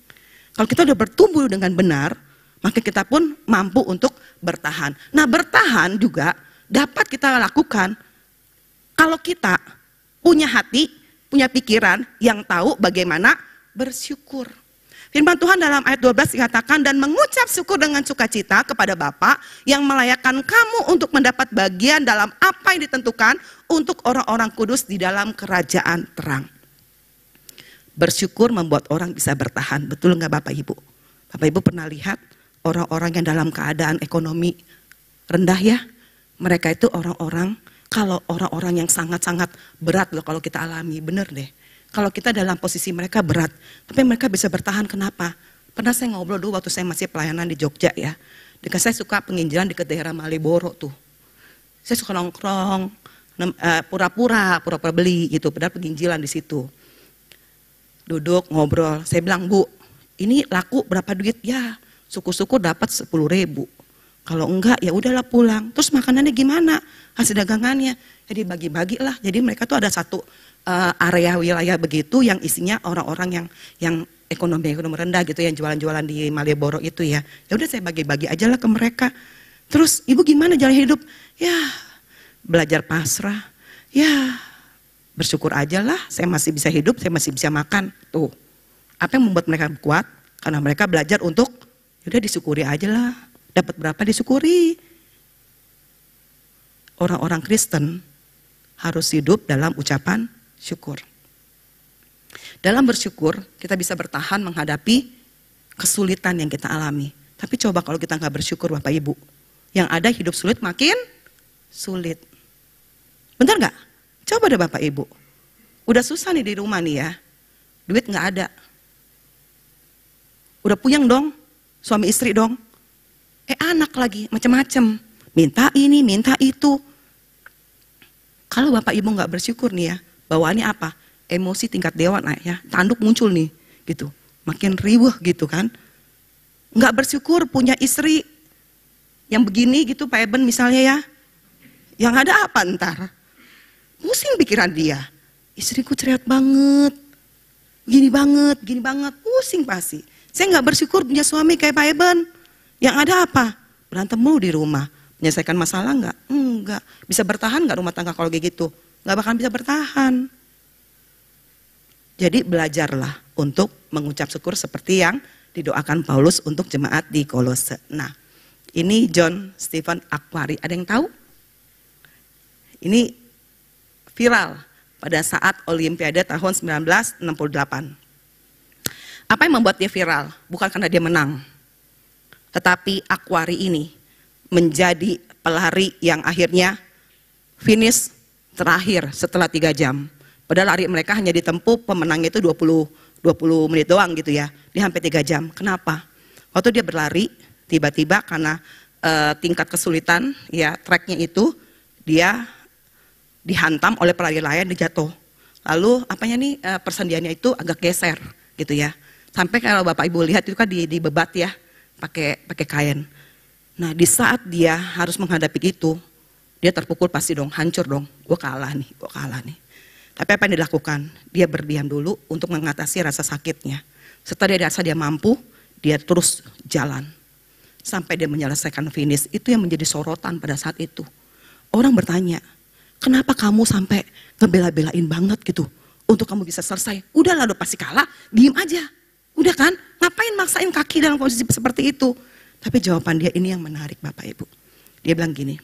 Speaker 2: Kalau kita udah bertumbuh dengan benar, maka kita pun mampu untuk bertahan. Nah bertahan juga dapat kita lakukan kalau kita punya hati, punya pikiran yang tahu bagaimana bersyukur. Firman Tuhan dalam ayat 12 dikatakan, dan mengucap syukur dengan sukacita kepada Bapa yang melayakkan kamu untuk mendapat bagian dalam apa yang ditentukan untuk orang-orang kudus di dalam kerajaan terang. Bersyukur membuat orang bisa bertahan, betul nggak Bapak Ibu? Bapak Ibu pernah lihat orang-orang yang dalam keadaan ekonomi rendah ya? Mereka itu orang-orang, kalau orang-orang yang sangat-sangat berat loh kalau kita alami, bener deh. Kalau kita dalam posisi mereka berat, tapi mereka bisa bertahan, kenapa? Pernah saya ngobrol dulu waktu saya masih pelayanan di Jogja ya. Dekat saya suka penginjilan di daerah Malioboro tuh. Saya suka nongkrong, pura-pura beli gitu, padahal penginjilan di situ. Duduk ngobrol, saya bilang, Bu, ini laku berapa duit? Ya, syukur-syukur dapat 10.000. Kalau enggak ya udahlah pulang. Terus makanannya gimana? Hasil dagangannya. Jadi bagi-bagi lah. Jadi mereka tuh ada satu area wilayah begitu yang isinya orang-orang yang ekonomi rendah gitu, yang jualan-jualan di Malioboro itu ya. Ya udah saya bagi-bagi aja lah ke mereka. Terus ibu gimana jalan hidup? Ya belajar pasrah. Ya bersyukur aja lah. Saya masih bisa hidup, saya masih bisa makan. Tuh. Apa yang membuat mereka kuat? Karena mereka belajar untuk udah disyukuri aja lah. Dapat berapa disyukuri. Orang-orang Kristen harus hidup dalam ucapan syukur. Dalam bersyukur kita bisa bertahan menghadapi kesulitan yang kita alami. Tapi coba kalau kita nggak bersyukur Bapak Ibu, yang ada hidup sulit makin sulit. Benar nggak? Coba deh Bapak Ibu. Udah susah nih di rumah nih ya, duit nggak ada. Udah puyeng dong, suami istri dong. Anak lagi, macam-macam. Minta ini, minta itu. Kalau Bapak Ibu nggak bersyukur nih ya, bawaannya apa? Emosi tingkat dewa naik ya, tanduk muncul nih, gitu. Makin riuh gitu kan. Nggak bersyukur punya istri yang begini gitu, Pak Eben misalnya ya. Yang ada apa ntar? Pusing pikiran dia. Istriku cerewet banget, gini banget, pusing pasti. Saya nggak bersyukur punya suami kayak Pak Eben. Yang ada apa? Berantem mulu di rumah. Menyelesaikan masalah nggak? Enggak. Bisa bertahan nggak rumah tangga kalau kayak gitu? Nggak bakal bisa bertahan. Jadi belajarlah untuk mengucap syukur seperti yang didoakan Paulus untuk jemaat di Kolose. Nah, ini John Stephen Akhwari. Ada yang tahu? Ini viral pada saat Olimpiade tahun 1968. Apa yang membuat dia viral? Bukan karena dia menang. Tetapi Akhwari ini menjadi pelari yang akhirnya finish terakhir setelah 3 jam. Padahal lari mereka hanya ditempuh pemenangnya itu 20 menit doang gitu ya. Dia sampai 3 jam. Kenapa? Waktu dia berlari, tiba-tiba karena tingkat kesulitan ya treknya itu, dia dihantam oleh pelari lain, dia jatuh. Lalu persendiannya itu agak geser gitu ya. Sampai kalau Bapak Ibu lihat itu kan dibebat ya, pakai kain. Nah di saat dia harus menghadapi itu, dia terpukul pasti dong, hancur dong. Gue kalah nih. Tapi apa yang dilakukan? Dia berdiam dulu untuk mengatasi rasa sakitnya. Setelah dia rasa dia mampu, dia terus jalan. Sampai dia menyelesaikan finish. Itu yang menjadi sorotan pada saat itu. Orang bertanya, kenapa kamu sampai ngebela-belain banget gitu? Untuk kamu bisa selesai. Udah lah, udah pasti kalah, diem aja. Udah kan? Ngapain maksain kaki dalam posisi seperti itu? Tapi jawaban dia ini yang menarik Bapak Ibu. Dia bilang gini,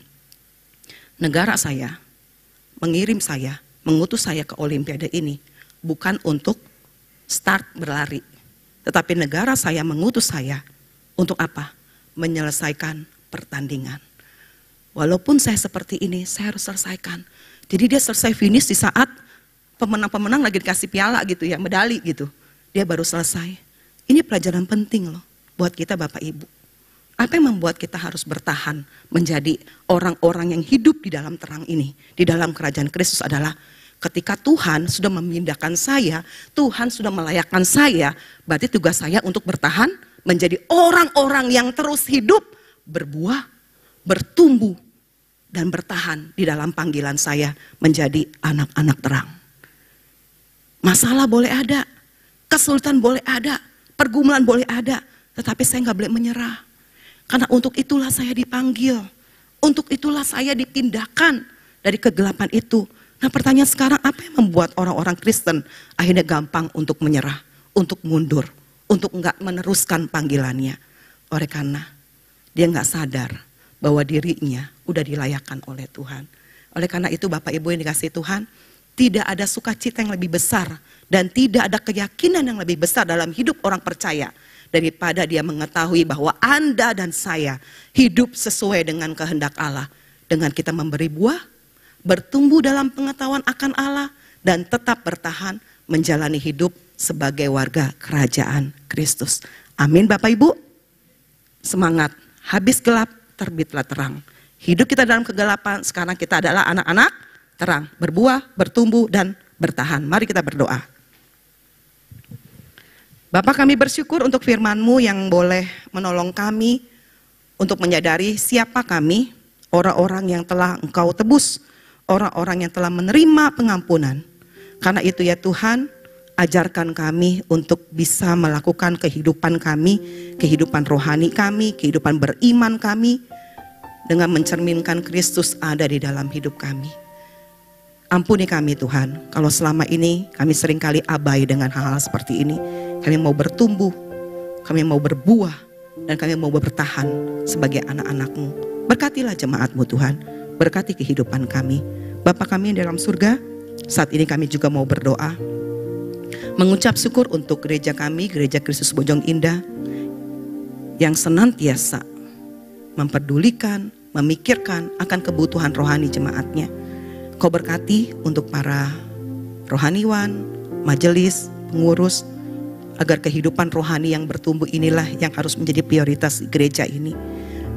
Speaker 2: negara saya mengirim saya, mengutus saya ke Olimpiade ini bukan untuk start berlari. Tetapi negara saya mengutus saya untuk apa? Menyelesaikan pertandingan. Walaupun saya seperti ini, saya harus selesaikan. Jadi dia selesai finish di saat pemenang-pemenang lagi dikasih piala gitu ya, medali gitu. Dia baru selesai. Ini pelajaran penting loh buat kita Bapak Ibu. Apa yang membuat kita harus bertahan menjadi orang-orang yang hidup di dalam terang ini, di dalam kerajaan Kristus adalah ketika Tuhan sudah memindahkan saya, Tuhan sudah melayakkan saya, berarti tugas saya untuk bertahan menjadi orang-orang yang terus hidup, berbuah, bertumbuh, dan bertahan di dalam panggilan saya menjadi anak-anak terang. Masalah boleh ada, kesulitan boleh ada, pergumulan boleh ada, tetapi saya nggak boleh menyerah. Karena untuk itulah saya dipanggil, untuk itulah saya dipindahkan dari kegelapan itu. Nah pertanyaan sekarang, apa yang membuat orang-orang Kristen akhirnya gampang untuk menyerah, untuk mundur, untuk nggak meneruskan panggilannya? Oleh karena dia nggak sadar bahwa dirinya udah dilayakkan oleh Tuhan. Oleh karena itu Bapak Ibu yang dikasihi Tuhan, tidak ada sukacita yang lebih besar dan tidak ada keyakinan yang lebih besar dalam hidup orang percaya daripada dia mengetahui bahwa Anda dan saya hidup sesuai dengan kehendak Allah. Dengan kita memberi buah, bertumbuh dalam pengetahuan akan Allah, dan tetap bertahan menjalani hidup sebagai warga kerajaan Kristus. Amin Bapak Ibu. Semangat, habis gelap terbitlah terang. Hidup kita dalam kegelapan, sekarang kita adalah anak-anak terang. Berbuah, bertumbuh, dan bertahan. Mari kita berdoa. Bapak, kami bersyukur untuk firman-Mu yang boleh menolong kami untuk menyadari siapa kami, orang-orang yang telah Engkau tebus, orang-orang yang telah menerima pengampunan. Karena itu ya Tuhan, ajarkan kami untuk bisa melakukan kehidupan kami, kehidupan rohani kami, kehidupan beriman kami, dengan mencerminkan Kristus ada di dalam hidup kami. Ampuni kami Tuhan, kalau selama ini kami seringkali abai dengan hal-hal seperti ini. Kami mau bertumbuh, kami mau berbuah, dan kami mau bertahan sebagai anak-anak-Mu. Berkatilah jemaat-Mu Tuhan, berkati kehidupan kami. Bapa kami yang dalam surga, saat ini kami juga mau berdoa. Mengucap syukur untuk gereja kami, Gereja Kristus Bojong Indah, yang senantiasa memperdulikan, memikirkan akan kebutuhan rohani jemaatnya. Kau berkati untuk para rohaniwan, majelis, pengurus, agar kehidupan rohani yang bertumbuh inilah yang harus menjadi prioritas gereja ini.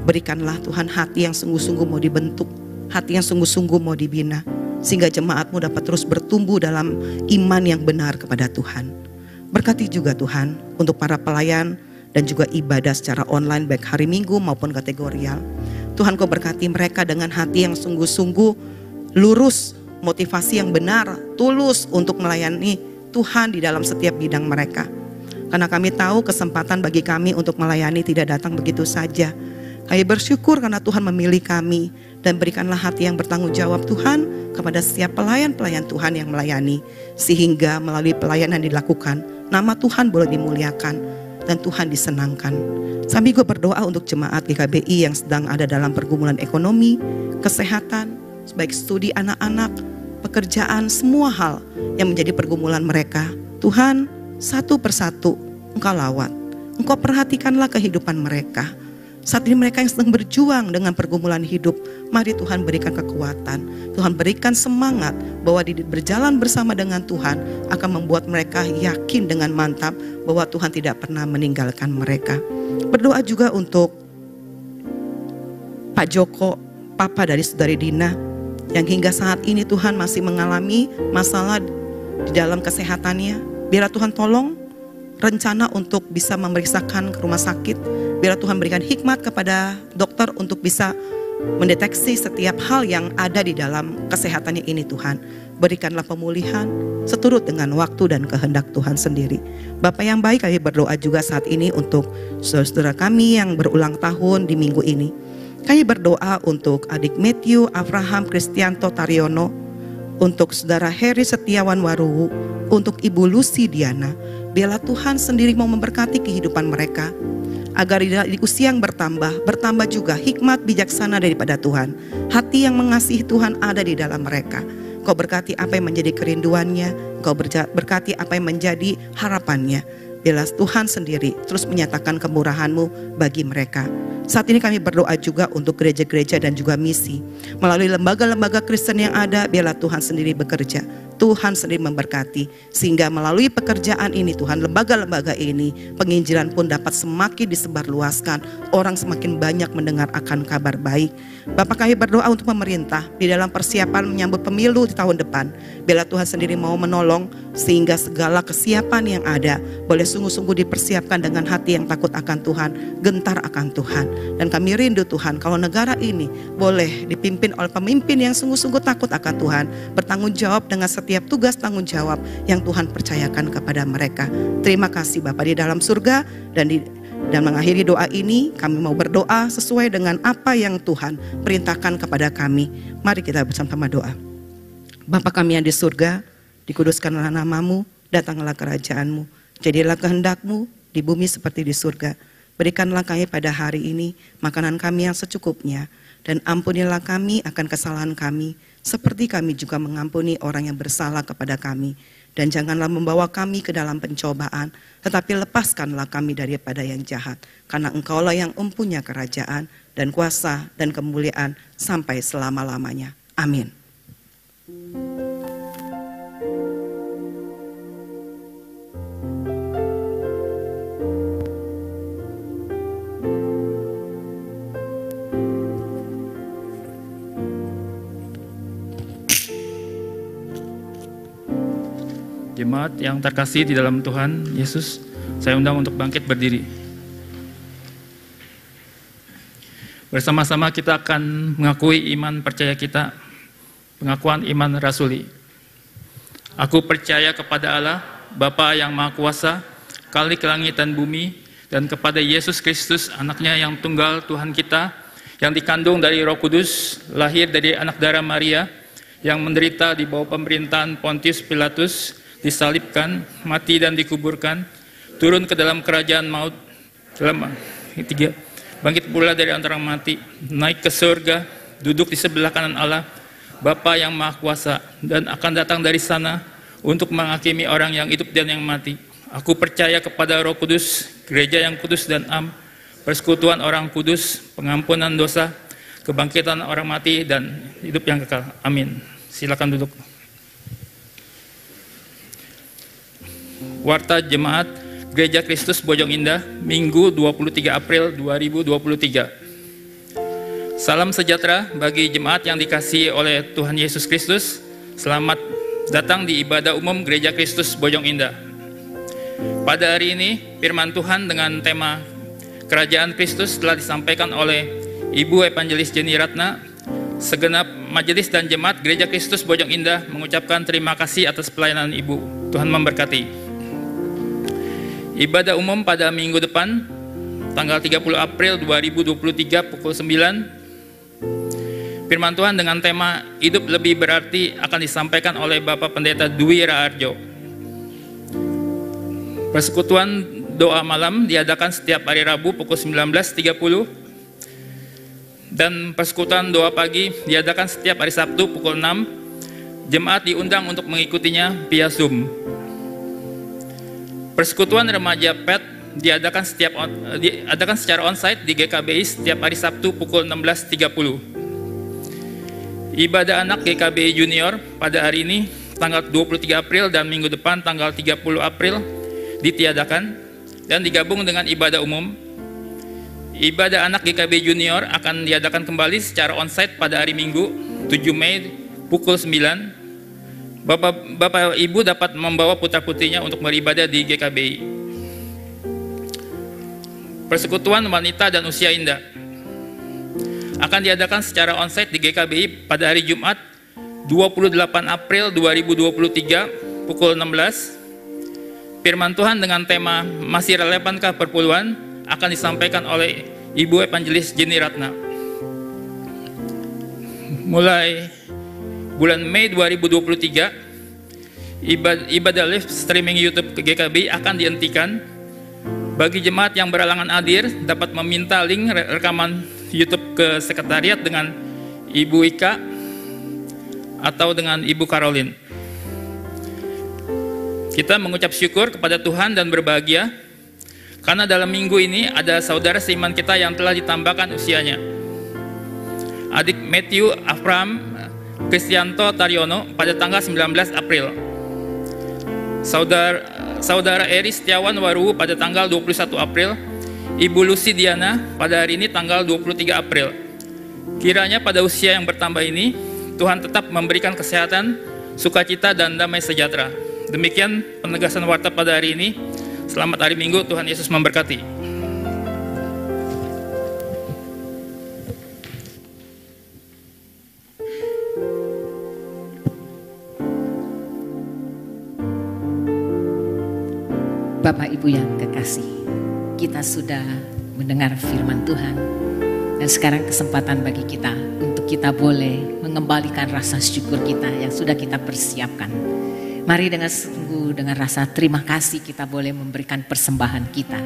Speaker 2: Berikanlah Tuhan hati yang sungguh-sungguh mau dibentuk, hati yang sungguh-sungguh mau dibina, sehingga jemaatmu dapat terus bertumbuh dalam iman yang benar kepada Tuhan. Berkati juga Tuhan untuk para pelayan dan juga ibadah secara online baik hari Minggu maupun kategorial. Tuhan, Kau berkati mereka dengan hati yang sungguh-sungguh lurus, motivasi yang benar, tulus untuk melayani Tuhan di dalam setiap bidang mereka. Karena kami tahu kesempatan bagi kami untuk melayani tidak datang begitu saja. Kami bersyukur karena Tuhan memilih kami, dan berikanlah hati yang bertanggung jawab Tuhan kepada setiap pelayan-pelayan Tuhan yang melayani, sehingga melalui pelayanan yang dilakukan, nama Tuhan boleh dimuliakan dan Tuhan disenangkan. Sambil gue berdoa untuk jemaat GKBI yang sedang ada dalam pergumulan ekonomi, kesehatan, baik studi anak-anak, pekerjaan, semua hal yang menjadi pergumulan mereka. Tuhan, satu persatu Engkau lawat, Engkau perhatikanlah kehidupan mereka. Saat ini mereka yang sedang berjuang dengan pergumulan hidup, mari Tuhan berikan kekuatan, Tuhan berikan semangat bahwa berjalan bersama dengan Tuhan akan membuat mereka yakin dengan mantap bahwa Tuhan tidak pernah meninggalkan mereka. Berdoa juga untuk Pak Joko, papa dari saudari Dina, yang hingga saat ini Tuhan masih mengalami masalah di dalam kesehatannya. Biarlah Tuhan tolong rencana untuk bisa memeriksakan ke rumah sakit. Biarlah Tuhan berikan hikmat kepada dokter untuk bisa mendeteksi setiap hal yang ada di dalam kesehatannya ini Tuhan. Berikanlah pemulihan seturut dengan waktu dan kehendak Tuhan sendiri. Bapa yang baik, kami berdoa juga saat ini untuk saudara kami yang berulang tahun di minggu ini. Kami berdoa untuk adik Matthew Abraham Kristianto Taryono, untuk saudara Heri Setiawan Waruwu, untuk Ibu Lucy Diana. Biarlah Tuhan sendiri mau memberkati kehidupan mereka, agar di usia yang bertambah juga hikmat bijaksana daripada Tuhan. Hati yang mengasihi Tuhan ada di dalam mereka. Kau berkati apa yang menjadi kerinduannya, Kau berkati apa yang menjadi harapannya. Biarlah Tuhan sendiri terus menyatakan kemurahan-Mu bagi mereka. Saat ini kami berdoa juga untuk gereja-gereja dan juga misi. Melalui lembaga-lembaga Kristen yang ada, biarlah Tuhan sendiri bekerja. Tuhan sendiri memberkati, sehingga melalui pekerjaan ini Tuhan, lembaga-lembaga ini, penginjilan pun dapat semakin disebarluaskan. Orang semakin banyak mendengar akan kabar baik. Bapak, kami berdoa untuk pemerintah di dalam persiapan menyambut pemilu di tahun depan. Biarlah Tuhan sendiri mau menolong, sehingga segala kesiapan yang ada boleh sungguh-sungguh dipersiapkan dengan hati yang takut akan Tuhan, gentar akan Tuhan. Dan kami rindu Tuhan, kalau negara ini boleh dipimpin oleh pemimpin yang sungguh-sungguh takut akan Tuhan, bertanggung jawab dengan setiap tugas tanggung jawab yang Tuhan percayakan kepada mereka. Terima kasih Bapa di dalam surga, dan mengakhiri doa ini kami mau berdoa sesuai dengan apa yang Tuhan perintahkan kepada kami. Mari kita bersama-sama doa. Bapa kami yang di surga, dikuduskanlah nama-Mu, datanglah kerajaan-Mu, jadilah kehendak-Mu di bumi seperti di surga. Berikanlah kami pada hari ini makanan kami yang secukupnya, dan ampunilah kami akan kesalahan kami, seperti kami juga mengampuni orang yang bersalah kepada kami. Dan janganlah membawa kami ke dalam pencobaan, tetapi lepaskanlah kami daripada yang jahat. Karena Engkaulah yang mempunyai kerajaan dan kuasa dan kemuliaan sampai selama-lamanya. Amin.
Speaker 4: Jemaat yang terkasih di dalam Tuhan Yesus, saya undang untuk bangkit berdiri. Bersama-sama kita akan mengakui iman percaya kita, pengakuan iman rasuli. Aku percaya kepada Allah, Bapa yang Maha Kuasa, Khalik langit dan bumi, dan kepada Yesus Kristus, anaknya yang tunggal Tuhan kita, yang dikandung dari Roh Kudus, lahir dari anak darah Maria, yang menderita di bawah pemerintahan Pontius Pilatus, disalibkan, mati dan dikuburkan, turun ke dalam kerajaan maut, bangkit pula dari antara mati, naik ke surga, duduk di sebelah kanan Allah, Bapa yang Maha Kuasa, dan akan datang dari sana untuk menghakimi orang yang hidup dan yang mati. Aku percaya kepada Roh Kudus, gereja yang kudus dan am, persekutuan orang kudus, pengampunan dosa, kebangkitan orang mati, dan hidup yang kekal. Amin. Silakan duduk. Warta Jemaat Gereja Kristus Bojong Indah, Minggu 23 April 2023. Salam sejahtera bagi jemaat yang dikasihi oleh Tuhan Yesus Kristus. Selamat datang di ibadah umum Gereja Kristus Bojong Indah. Pada hari ini, firman Tuhan dengan tema Kerajaan Kristus telah disampaikan oleh Ibu Evangelis Jenny Ratna. Segenap majelis dan jemaat Gereja Kristus Bojong Indah mengucapkan terima kasih atas pelayanan Ibu. Tuhan memberkati. Ibadah umum pada minggu depan, tanggal 30 April 2023 pukul 9. Firman Tuhan dengan tema Hidup Lebih Berarti akan disampaikan oleh Bapak Pendeta Dwi Raharjo. Persekutuan doa malam diadakan setiap hari Rabu pukul 19.30 dan persekutuan doa pagi diadakan setiap hari Sabtu pukul 6. Jemaat diundang untuk mengikutinya via Zoom. Persekutuan remaja PET diadakan secara onsite di GKBI setiap hari Sabtu pukul 16.30. Ibadah anak GKBI Junior pada hari ini tanggal 23 April dan minggu depan tanggal 30 April ditiadakan dan digabung dengan ibadah umum. Ibadah anak GKBI Junior akan diadakan kembali secara onsite pada hari Minggu 7 Mei pukul 9. Bapak Ibu dapat membawa putra-putrinya untuk beribadah di GKBI. Persekutuan wanita dan usia indah akan diadakan secara onsite di GKBI pada hari Jumat 28 April 2023 pukul 16. Firman Tuhan dengan tema Masih Relevankah Perpuluhan akan disampaikan oleh Ibu Evangelis Jenny Ratna. Mulai bulan Mei 2023, ibadah live streaming YouTube ke GKBI akan dihentikan. Bagi jemaat yang berhalangan hadir dapat meminta link rekaman YouTube ke sekretariat dengan Ibu Ika atau dengan Ibu Caroline. Kita mengucap syukur kepada Tuhan dan berbahagia karena dalam minggu ini ada saudara seiman kita yang telah ditambahkan usianya. Adik Matthew Afram Kristianto Taryono pada tanggal 19 April. Saudara Eri Setiawan Waru pada tanggal 21 April. Ibu Lucy Diana pada hari ini tanggal 23 April. Kiranya pada usia yang bertambah ini Tuhan tetap memberikan kesehatan, sukacita, dan damai sejahtera. Demikian penegasan warta pada hari ini. Selamat hari Minggu, Tuhan Yesus memberkati.
Speaker 1: Bapak Ibu yang kekasih, kita sudah mendengar firman Tuhan. Dan sekarang kesempatan bagi kita untuk kita boleh mengembalikan rasa syukur kita yang sudah kita persiapkan. Mari dengan sungguh, dengan rasa terima kasih kita boleh memberikan persembahan kita.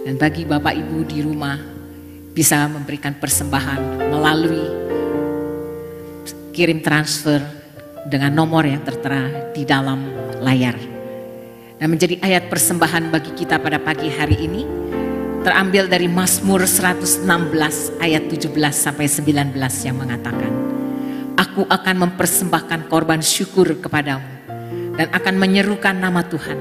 Speaker 1: Dan bagi Bapak Ibu di rumah bisa memberikan persembahan melalui kirim transfer dengan nomor yang tertera di dalam layar. Dan menjadi ayat persembahan bagi kita pada pagi hari ini terambil dari Mazmur 116 ayat 17 sampai 19 yang mengatakan, Aku akan mempersembahkan korban syukur kepadamu dan akan menyerukan nama Tuhan,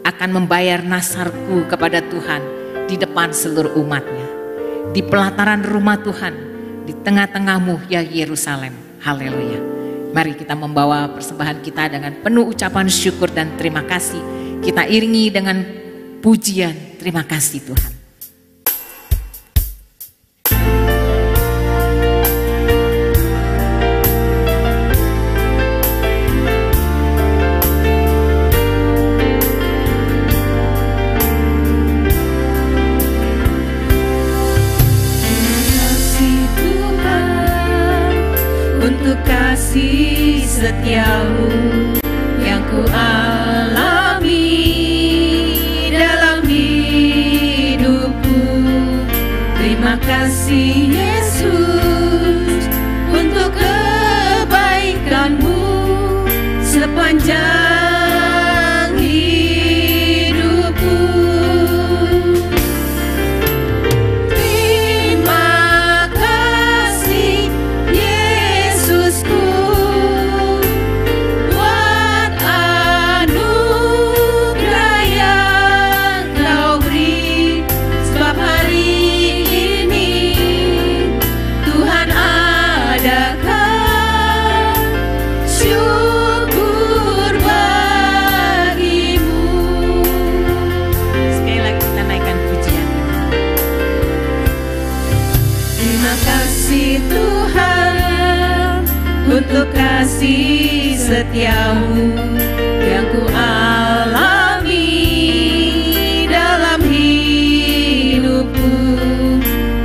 Speaker 1: akan membayar nasarku kepada Tuhan di depan seluruh umatnya, di pelataran rumah Tuhan, di tengah-tengahmu ya Yerusalem. Haleluya. Mari kita membawa persembahan kita dengan penuh ucapan syukur dan terima kasih. Kita iringi dengan pujian, terima kasih Tuhan.
Speaker 3: Kasih setiamu yang ku alami dalam hidupku. Terima kasih Yesus untuk kebaikanmu sepanjang untuk kasih setiamu yang ku alami dalam hidupku.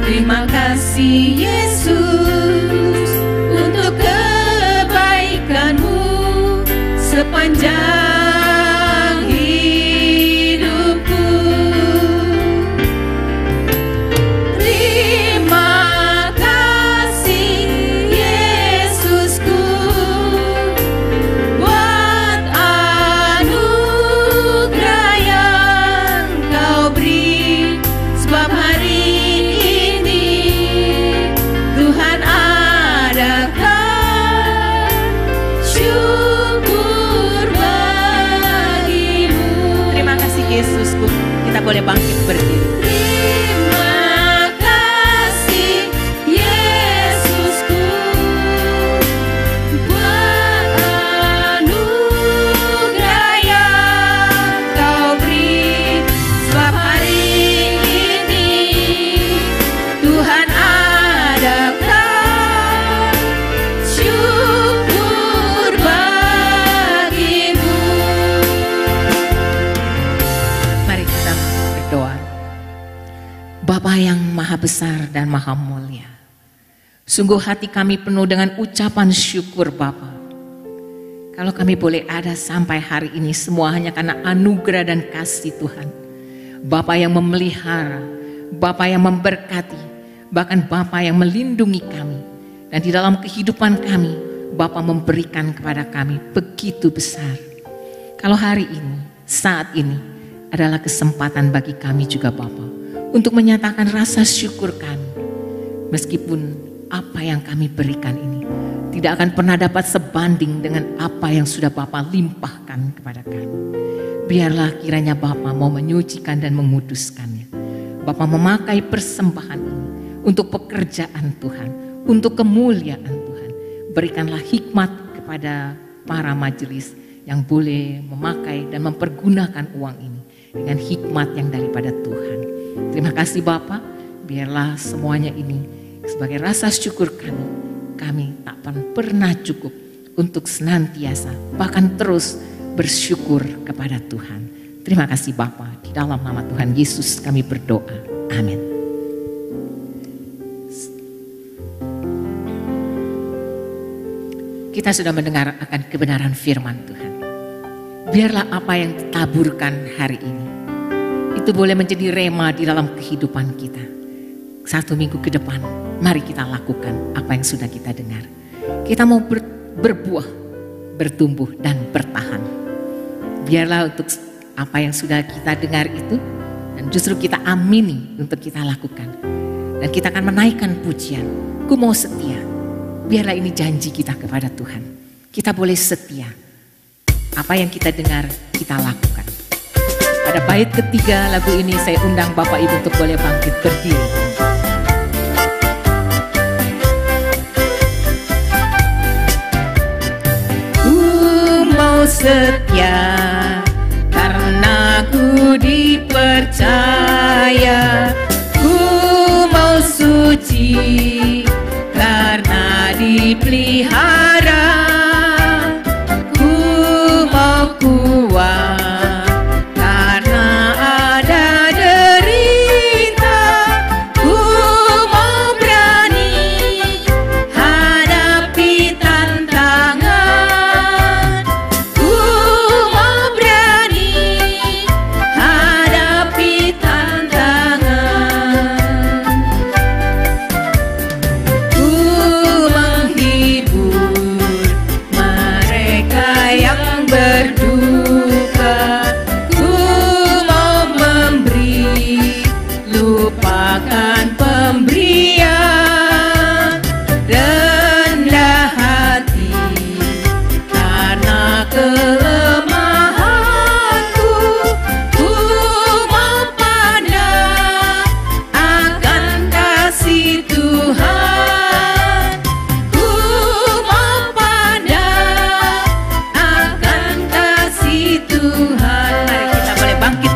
Speaker 3: Terima kasih Yesus untuk kebaikanmu sepanjang hidupku. Terima kasih Yesusku buat anugerah yang kau beri, sebab hari ini Tuhan adakan syukur bagimu. Terima kasih Yesusku, kita boleh bangkit berdiri. Terima kasih Yesusku buat anugerah yang kau beri, sebab hari ini Tuhan adakan syukur bagimu.
Speaker 1: Mari kita berdoa. Bapa yang maha besar dan maha mulia, sungguh hati kami penuh dengan ucapan syukur Bapa. Kalau kami boleh ada sampai hari ini semua hanya karena anugerah dan kasih Tuhan. Bapa yang memelihara, Bapa yang memberkati, bahkan Bapa yang melindungi kami. Dan di dalam kehidupan kami, Bapa memberikan kepada kami begitu besar. Kalau hari ini, saat ini adalah kesempatan bagi kami juga Bapa untuk menyatakan rasa syukur kami. Meskipun apa yang kami berikan ini tidak akan pernah dapat sebanding dengan apa yang sudah Bapa limpahkan kepada kami. Biarlah kiranya Bapa mau menyucikan dan menguduskannya. Bapa memakai persembahan ini untuk pekerjaan Tuhan, untuk kemuliaan Tuhan. Berikanlah hikmat kepada para majelis yang boleh memakai dan mempergunakan uang ini dengan hikmat yang daripada Tuhan. Terima kasih Bapa, biarlah semuanya ini sebagai rasa syukur kami tak akan pernah cukup untuk senantiasa bahkan terus bersyukur kepada Tuhan. Terima kasih Bapa, di dalam nama Tuhan Yesus kami berdoa. Amin. Kita sudah mendengar akan kebenaran firman Tuhan. Biarlah apa yang ditaburkan hari ini itu boleh menjadi rema di dalam kehidupan kita. 1 minggu ke depan, mari kita lakukan apa yang sudah kita dengar. Kita mau berbuah, bertumbuh dan bertahan. Biarlah untuk apa yang sudah kita dengar itu, dan justru kita amini untuk kita lakukan. Dan kita akan menaikkan pujian. Ku mau setia. Biarlah ini janji kita kepada Tuhan. Kita boleh setia. Apa yang kita dengar, kita lakukan. Pada bait ketiga lagu ini saya undang Bapak Ibu untuk boleh bangkit berdiri.
Speaker 3: Ku mau setia karena ku dipercaya. Ku mau suci karena dipelihara. Ku mau kuat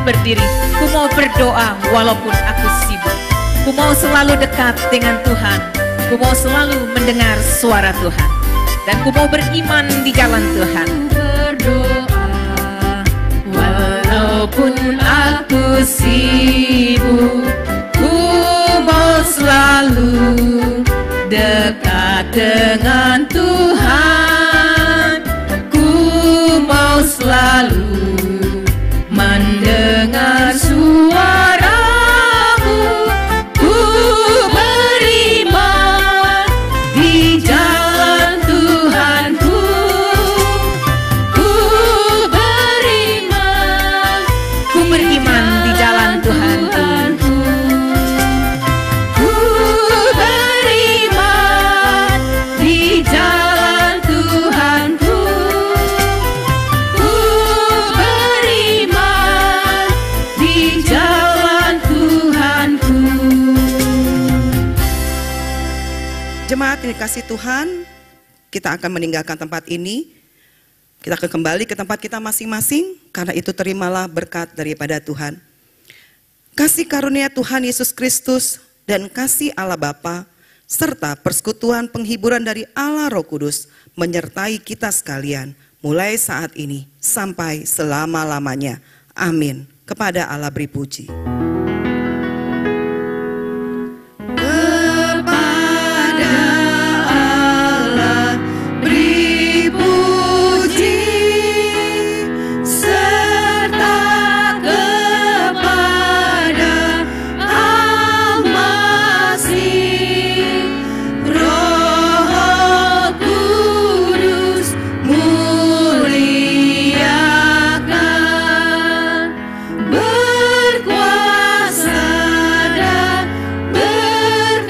Speaker 1: berdiri. Ku mau berdoa walaupun aku sibuk. Ku mau selalu dekat dengan Tuhan. Ku mau selalu mendengar suara Tuhan. dan ku mau beriman di jalan Tuhan.
Speaker 3: Berdoa walaupun aku sibuk, ku mau selalu dekat dengan Tuhan. Ku mau selalu mendengar suara-Mu. Ku beriman di jalan Tuhanku. Ku beriman
Speaker 1: Di jalan Tuhanku.
Speaker 3: Ku beriman di jalan Tuhanku. Ku beriman di jalan Tuhanku.
Speaker 2: Jemaat yang dikasih Tuhan, kita akan meninggalkan tempat ini. Kita akan kembali ke tempat kita masing-masing, karena itu terimalah berkat daripada Tuhan. Kasih karunia Tuhan Yesus Kristus dan kasih Allah Bapa serta persekutuan penghiburan dari Allah Roh Kudus menyertai kita sekalian mulai saat ini sampai selama-lamanya. Amin. Kepada Allah beri puji.
Speaker 3: Kepada Allah beri puji, serta kepada Al-Masih, Roh Kudus muliakan, berkuasa dan berkasihan.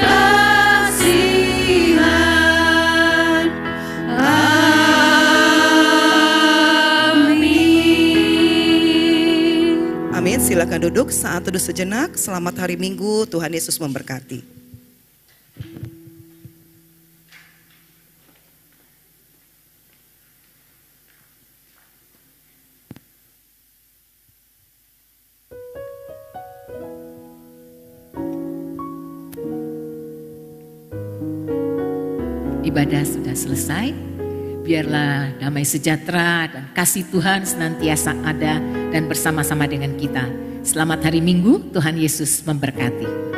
Speaker 3: Amin.
Speaker 2: Amin. Silakan duduk saat teduh sejenak. Selamat hari Minggu. Tuhan Yesus memberkati.
Speaker 1: Ibadah sudah selesai. Biarlah damai sejahtera dan kasih Tuhan senantiasa ada dan bersama-sama dengan kita. Selamat hari Minggu, Tuhan Yesus memberkati.